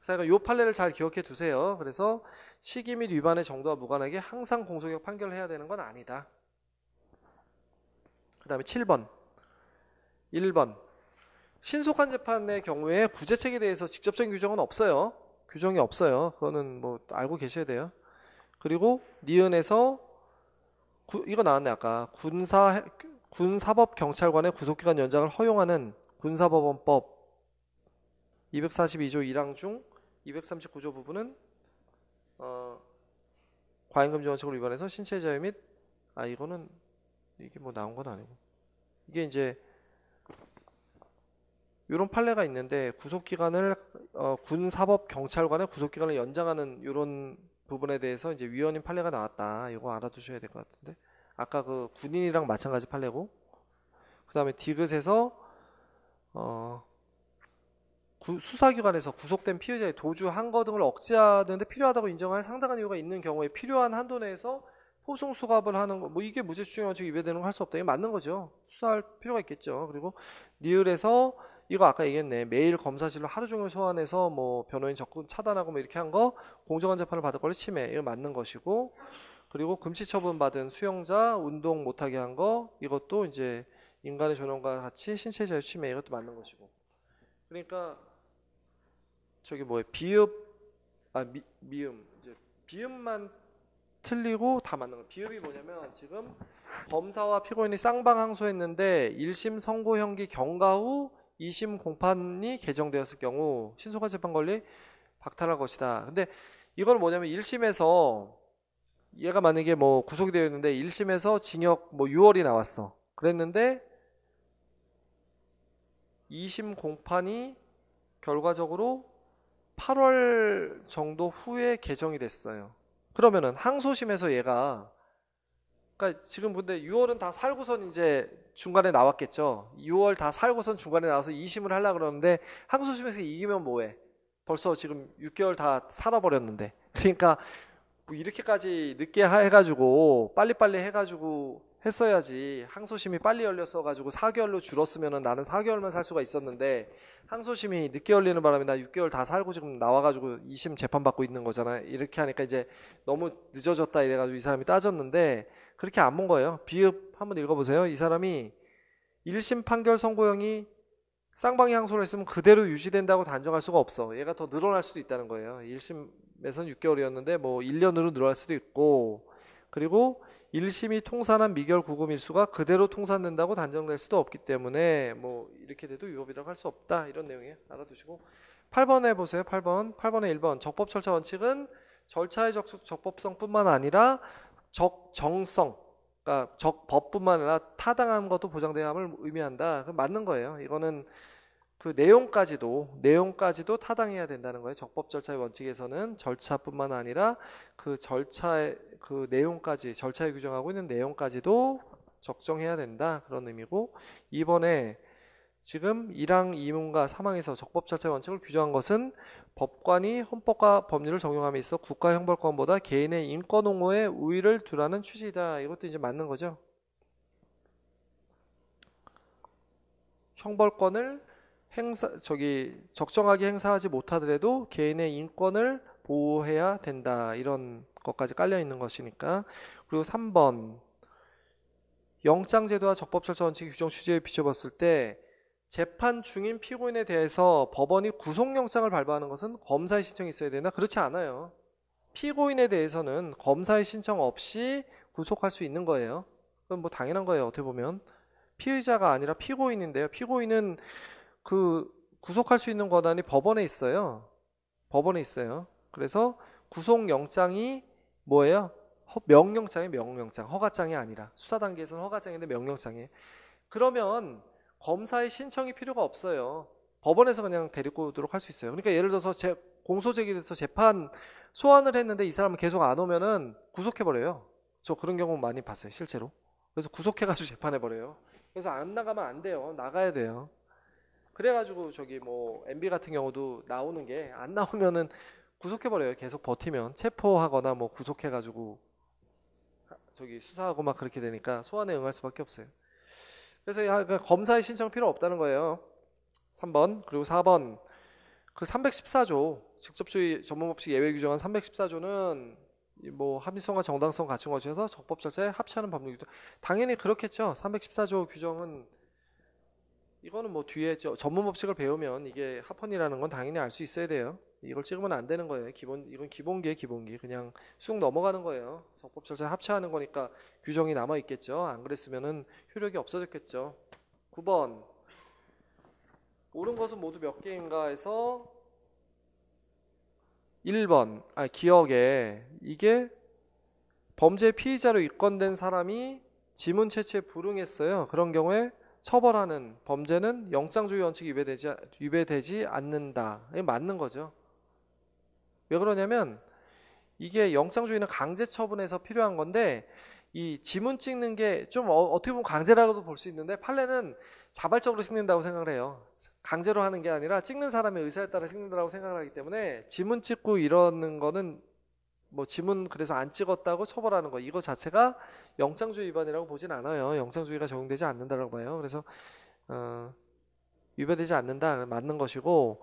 그래서 이 판례를 잘 기억해 두세요. 그래서 시기 및 위반의 정도와 무관하게 항상 공소기각 판결을 해야 되는 건 아니다. 그 다음에 7번 1번 신속한 재판의 경우에 구제책에 대해서 직접적인 규정은 없어요. 규정이 없어요. 그거는 뭐 알고 계셔야 돼요. 그리고 니은에서 이거 나왔네 아까. 군사법경찰관의 구속기간 연장을 허용하는 군사법원법 242조 1항 중 239조 부분은 과잉금지원칙을 위반해서 신체의 자유 및 이거는 이게 뭐 나온 건 아니고, 이게 이제 이런 판례가 있는데 구속기간을 군사법경찰관의 구속기간을 연장하는 이런 부분에 대해서 이제 위헌인 판례가 나왔다. 이거 알아두셔야 될 것 같은데, 아까 그 군인이랑 마찬가지 판례고, 그 다음에 디귿에서 수사기관에서 구속된 피의자의 도주, 항거 등을 억제하는데 필요하다고 인정할 상당한 이유가 있는 경우에 필요한 한도 내에서 포송 수갑을 하는 거, 뭐 이게 무죄추정 원칙 위배되는 거 할 수 없다. 이게 맞는 거죠. 수사할 필요가 있겠죠. 그리고 니을에서 이거 아까 얘기했네. 매일 검사실로 하루 종일 소환해서 뭐 변호인 접근 차단하고 뭐 이렇게 한 거 공정한 재판을 받을 권리 침해, 이거 맞는 것이고, 그리고 금지처분 받은 수용자 운동 못하게 한 거, 이것도 이제 인간의 존엄과 같이 신체 자유 침해, 이것도 맞는 것이고. 그러니까 저기 뭐에 미음 이제 비음만 틀리고 다 맞는 거예요. 비읍이 뭐냐면 지금 검사와 피고인이 쌍방항소했는데 1심 선고 형기 경과 후 2심 공판이 개정되었을 경우 신속한 재판 권리 박탈할 것이다. 근데 이건 뭐냐면 1심에서 얘가 만약에 뭐 구속이 되어 있는데 1심에서 징역 뭐 6월이 나왔어. 그랬는데 2심 공판이 결과적으로 8월 정도 후에 개정이 됐어요. 그러면은 항소심에서 얘가 그러니까 지금 근데 6월은 다 살고선 이제 중간에 나왔겠죠. 6월 다 살고선 중간에 나와서 2심을 하려고 그러는데 항소심에서 이기면 뭐해? 벌써 지금 6개월 다 살아버렸는데. 그러니까 뭐 이렇게까지 늦게 해가지고 빨리빨리 해가지고 했어야지. 항소심이 빨리 열렸어가지고 4개월로 줄었으면은 나는 4개월만 살 수가 있었는데 항소심이 늦게 열리는 바람에 나 6개월 다 살고 지금 나와가지고 2심 재판받고 있는 거잖아. 이렇게 하니까 이제 너무 늦어졌다 이래가지고 이 사람이 따졌는데 그렇게 안 본 거예요. 비읍 한번 읽어보세요. 이 사람이 1심 판결 선고형이 쌍방이 항소를 했으면 그대로 유지된다고 단정할 수가 없어. 얘가 더 늘어날 수도 있다는 거예요. 1심에서는 6개월이었는데 뭐 1년으로 늘어날 수도 있고, 그리고 1심이 통산한 미결 구금 일수가 그대로 통산된다고 단정될 수도 없기 때문에 뭐 이렇게 돼도 위법이라고 할 수 없다. 이런 내용이에요. 알아두시고 8번에 보세요. 8번에 1번 적법 절차 원칙은 절차의 적법성뿐만 아니라 적정성, 그러니까 적법뿐만 아니라 타당한 것도 보장돼야 함을 의미한다. 그 맞는 거예요. 이거는 그 내용까지도 타당해야 된다는 거예요. 적법 절차의 원칙에서는 절차뿐만 아니라 그 절차의 그 내용까지, 절차에 규정하고 있는 내용까지도 적정해야 된다. 그런 의미고, 이번에 지금 1항 2문과 3항에서 적법 절차의 원칙을 규정한 것은 법관이 헌법과 법률을 적용함에 있어 국가 형벌권보다 개인의 인권 옹호에 우위를 두라는 취지이다. 이것도 이제 맞는 거죠. 형벌권을 적정하게 행사하지 못하더라도 개인의 인권을 보호해야 된다. 이런 것까지 깔려 있는 것이니까. 그리고 3번 영장제도와 적법절차 원칙 규정 취지에 비춰봤을 때 재판 중인 피고인에 대해서 법원이 구속영장을 발부하는 것은 검사의 신청이 있어야 되나? 그렇지 않아요. 피고인에 대해서는 검사의 신청 없이 구속할 수 있는 거예요. 그건 뭐 당연한 거예요. 어떻게 보면 피의자가 아니라 피고인인데요. 피고인은 그 구속할 수 있는 권한이 법원에 있어요. 법원에 있어요. 그래서 구속영장이 뭐예요? 명령장이에요. 명령장. 허가장이 아니라. 수사 단계에서는 허가장인데 명령장이에요. 그러면 검사의 신청이 필요가 없어요. 법원에서 그냥 데리고 오도록 할 수 있어요. 그러니까 예를 들어서 공소 제기돼서 재판 소환을 했는데 이 사람은 계속 안 오면은 구속해버려요. 저 그런 경우 많이 봤어요. 실제로. 그래서 구속해가지고 재판해버려요. 그래서 안 나가면 안 돼요. 나가야 돼요. 그래가지고 저기 뭐 MB 같은 경우도 나오는 게 안 나오면은 구속해버려요. 계속 버티면 체포하거나 뭐 구속해가지고 저기 수사하고 막 그렇게 되니까 소환에 응할 수밖에 없어요. 그래서 검사의 신청 필요 없다는 거예요. 3번. 그리고 4번 그 314조 직접주의 전문법칙 예외 규정한 314조는 뭐 합리성과 정당성 갖춘 것이어서 적법 절차에 합치하는 법률 규정. 당연히 그렇겠죠. 314조 규정은 이거는 뭐 뒤에 전문법칙을 배우면 이게 합헌이라는 건 당연히 알 수 있어야 돼요. 이걸 찍으면 안 되는 거예요. 이건 기본기에 기본기. 그냥 쑥 넘어가는 거예요. 적법 절차에 합치하는 거니까 규정이 남아 있겠죠. 안 그랬으면은 효력이 없어졌겠죠. 9번 옳은 것은 모두 몇 개인가 해서 1번 기억에 이게 범죄 피의자로 입건된 사람이 지문 채취에 불응했어요. 그런 경우에 처벌하는 범죄는 영장주의 원칙이 위배되지 않는다. 이게 맞는 거죠. 왜 그러냐면 이게 영장주의는 강제 처분에서 필요한 건데 이 지문 찍는 게 좀 어떻게 보면 강제라고도 볼 수 있는데 판례는 자발적으로 찍는다고 생각을 해요. 강제로 하는 게 아니라 찍는 사람의 의사에 따라 찍는다고 생각을 하기 때문에 지문 찍고 이러는 거는 뭐 지문 그래서 안 찍었다고 처벌하는 거 이거 자체가 영장주의 위반이라고 보진 않아요. 영장주의가 적용되지 않는다라고 봐요. 그래서 위배되지 않는다 맞는 것이고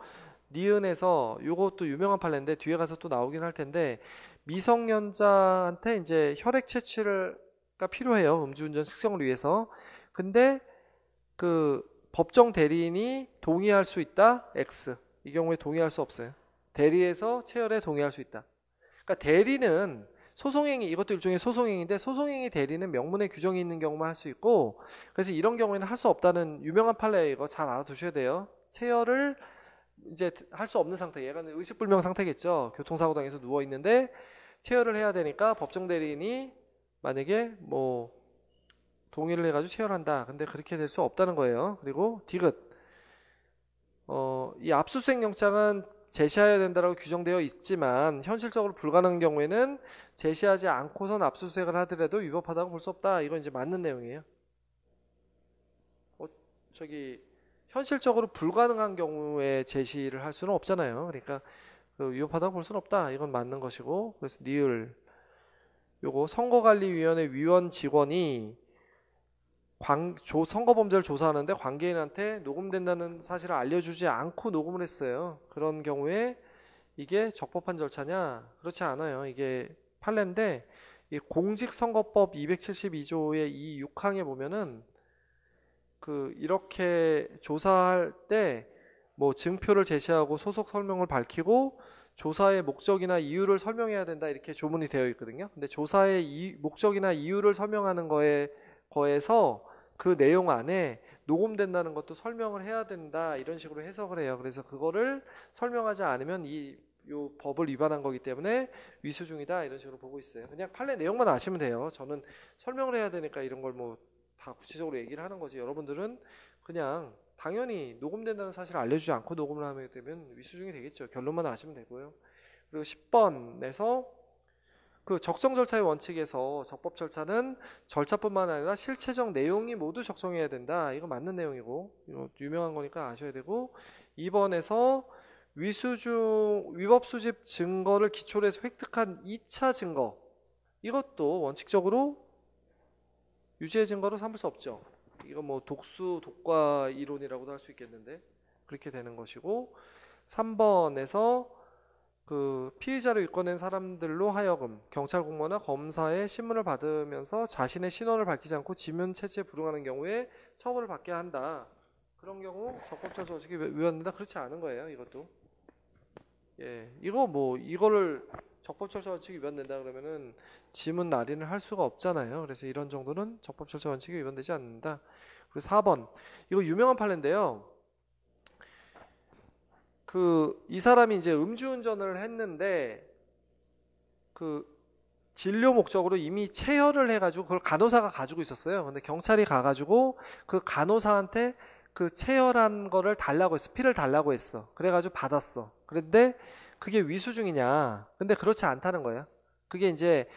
니은에서 이것도 유명한 판례인데 뒤에 가서 또 나오긴 할 텐데 미성년자한테 이제 혈액 채취가 필요해요. 음주운전 측정을 위해서. 근데 그 법정 대리인이 동의할 수 있다. X. 이 경우에 동의할 수 없어요. 대리에서 체혈에 동의할 수 있다. 그러니까 대리는 소송행위 이것도 일종의 소송행위인데 소송행위 대리는 명문의 규정이 있는 경우만 할 수 있고 그래서 이런 경우에는 할 수 없다는 유명한 판례 이거 잘 알아두셔야 돼요. 체혈을 이제 할 수 없는 상태 얘가 의식불명 상태겠죠. 교통사고 당해서 누워 있는데 체혈을 해야 되니까 법정 대리인이 만약에 뭐 동의를 해가지고 체혈한다. 근데 그렇게 될 수 없다는 거예요. 그리고 디귿 이 압수수색 영장은 제시해야 된다고 규정되어 있지만 현실적으로 불가능한 경우에는 제시하지 않고선 압수수색을 하더라도 위법하다고 볼 수 없다. 이건 이제 맞는 내용이에요. 저기 현실적으로 불가능한 경우에 제시를 할 수는 없잖아요. 그러니까 위법하다고 볼 수는 없다. 이건 맞는 것이고, 그래서 니을 요거 선거관리위원회 위원 직원이 선거범죄를 조사하는데 관계인한테 녹음된다는 사실을 알려주지 않고 녹음을 했어요. 그런 경우에 이게 적법한 절차냐? 그렇지 않아요. 이게 판례인데 이 공직선거법 272조의 이 6항에 보면은 이렇게 조사할 때 뭐 증표를 제시하고 소속 설명을 밝히고 조사의 목적이나 이유를 설명해야 된다 이렇게 조문이 되어 있거든요. 근데 조사의 목적이나 이유를 설명하는 거에서 그 내용 안에 녹음된다는 것도 설명을 해야 된다 이런 식으로 해석을 해요. 그래서 그거를 설명하지 않으면 요 법을 위반한 거기 때문에 위수중이다 이런 식으로 보고 있어요. 그냥 판례 내용만 아시면 돼요. 저는 설명을 해야 되니까 이런 걸 뭐 다 구체적으로 얘기를 하는 거지. 여러분들은 그냥 당연히 녹음된다는 사실을 알려주지 않고 녹음을 하게 되면 위수중이 되겠죠. 결론만 아시면 되고요. 그리고 10번에서 그 적정 절차의 원칙에서 적법 절차는 절차뿐만 아니라 실체적 내용이 모두 적정해야 된다. 이거 맞는 내용이고 이거 유명한 거니까 아셔야 되고 2번에서 위법 수집 증거를 기초로 해서 획득한 2차 증거 이것도 원칙적으로 유죄의 증거로 삼을 수 없죠. 이거 뭐 독과 이론이라고도 할 수 있겠는데 그렇게 되는 것이고 3번에서 피의자로 입건된 사람들로 하여금 경찰 공무원이나 검사의 신문을 받으면서 자신의 신원을 밝히지 않고 지문 채취에 불응하는 경우에 처벌을 받게 한다. 그런 경우 적법절차 원칙이 위반된다. 그렇지 않은 거예요. 이것도. 예, 이거를 적법절차 원칙이 위반된다 그러면은 지문 날인을 할 수가 없잖아요. 그래서 이런 정도는 적법절차 원칙이 위반되지 않는다. 그리고 4번 이거 유명한 판례인데요. 이 사람이 이제 음주운전을 했는데 진료 목적으로 이미 체혈을 해가지고 그걸 간호사가 가지고 있었어요. 근데 경찰이 가가지고 그 간호사한테 그 체혈한 거를 달라고 했어. 피를 달라고 했어. 그래가지고 받았어. 그런데 그게 위수중이냐? 근데 그렇지 않다는 거예요. 그게 이제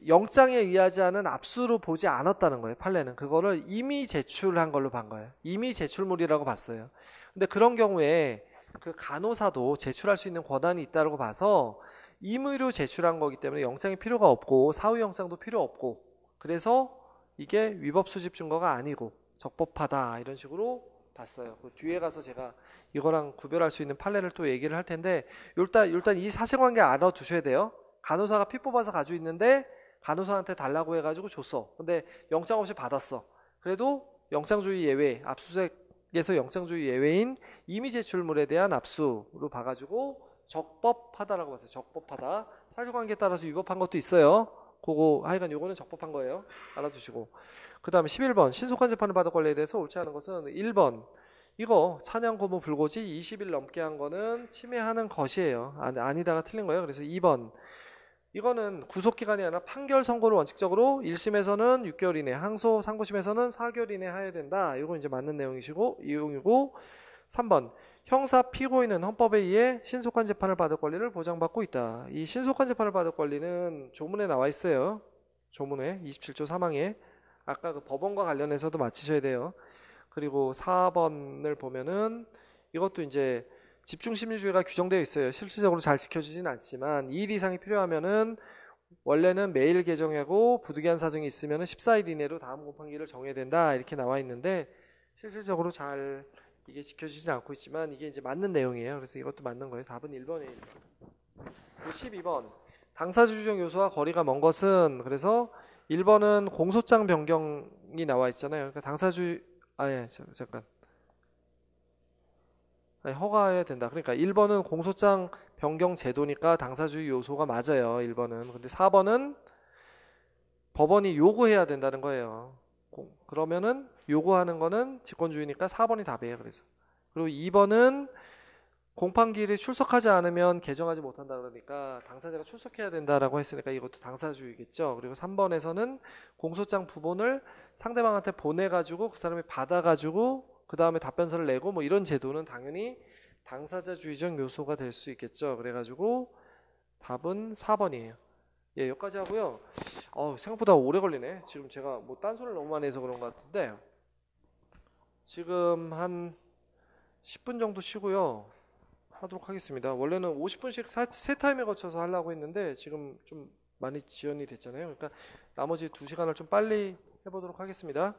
영장에 의하지 않은 압수로 보지 않았다는 거예요. 판례는 그거를 이미 제출한 걸로 본 거예요. 이미 제출물이라고 봤어요. 근데 그런 경우에 그 간호사도 제출할 수 있는 권한이 있다고 봐서 임의로 제출한 거기 때문에 영장이 필요가 없고 사후 영장도 필요 없고 그래서 이게 위법 수집 증거가 아니고 적법하다 이런 식으로 봤어요. 뒤에 가서 제가 이거랑 구별할 수 있는 판례를 또 얘기를 할 텐데 일단 이 사실관계 알아두셔야 돼요. 간호사가 피 뽑아서 가지고 있는데 간호사한테 달라고 해가지고 줬어. 근데 영장 없이 받았어. 그래도 영장주의 예외, 압수수색에서 영장주의 예외인 이미 제출물에 대한 압수로 봐가지고 적법하다라고 봤어요. 적법하다. 사실관계에 따라서 위법한 것도 있어요. 그거 하여간 요거는 적법한 거예요. 알아두시고. 그 다음에 11번 신속한 재판을 받을 권리에 대해서 옳지 않은 것은 1번 이거 찬양 고무 불고지 20일 넘게 한 거는 침해하는 것이에요. 아니다가 틀린 거예요. 그래서 2번 이거는 구속기간이 아니라 판결 선고를 원칙적으로 1심에서는 6개월 이내, 항소 상고심에서는 4개월 이내 해야 된다. 이거 이제 맞는 내용이고 3번 형사 피고인은 헌법에 의해 신속한 재판을 받을 권리를 보장받고 있다. 이 신속한 재판을 받을 권리는 조문에 나와 있어요. 조문에 27조 3항에 아까 그 법원과 관련해서도 맞히셔야 돼요. 그리고 4번을 보면은 이것도 이제 집중심리주의가 규정되어 있어요. 실질적으로 잘 지켜지진 않지만 2일 이상이 필요하면은 원래는 매일 개정하고 부득이한 사정이 있으면은 14일 이내로 다음 공판기를 정해야 된다 이렇게 나와 있는데 실질적으로 잘 이게 지켜지진 않고 있지만 이게 이제 맞는 내용이에요. 그래서 이것도 맞는 거예요. 답은 1번이에요. 12번 당사주의적 요소와 거리가 먼 것은 그래서 1번은 공소장 변경이 나와 있잖아요. 그러니까 잠깐. 허가해야 된다. 그러니까 1번은 공소장 변경 제도니까 당사주의 요소가 맞아요. 1번은. 근데 4번은 법원이 요구해야 된다는 거예요. 그러면은 요구하는 거는 직권주의니까 4번이 답이에요. 그래서. 그리고 2번은 공판기일에 출석하지 않으면 개정하지 못한다 그러니까 당사자가 출석해야 된다라고 했으니까 이것도 당사주의겠죠. 그리고 3번에서는 공소장 부본을 상대방한테 보내가지고 그 사람이 받아가지고 그 다음에 답변서를 내고 뭐 이런 제도는 당연히 당사자주의적 요소가 될 수 있겠죠. 그래가지고 답은 4번이에요. 예, 여기까지 하고요. 생각보다 오래 걸리네. 지금 제가 뭐 딴소리를 너무 많이 해서 그런 것 같은데 지금 한 10분 정도 쉬고요. 하도록 하겠습니다. 원래는 50분씩 세 타임에 거쳐서 하려고 했는데 지금 좀 많이 지연이 됐잖아요. 그러니까 나머지 2시간을 좀 빨리 해보도록 하겠습니다.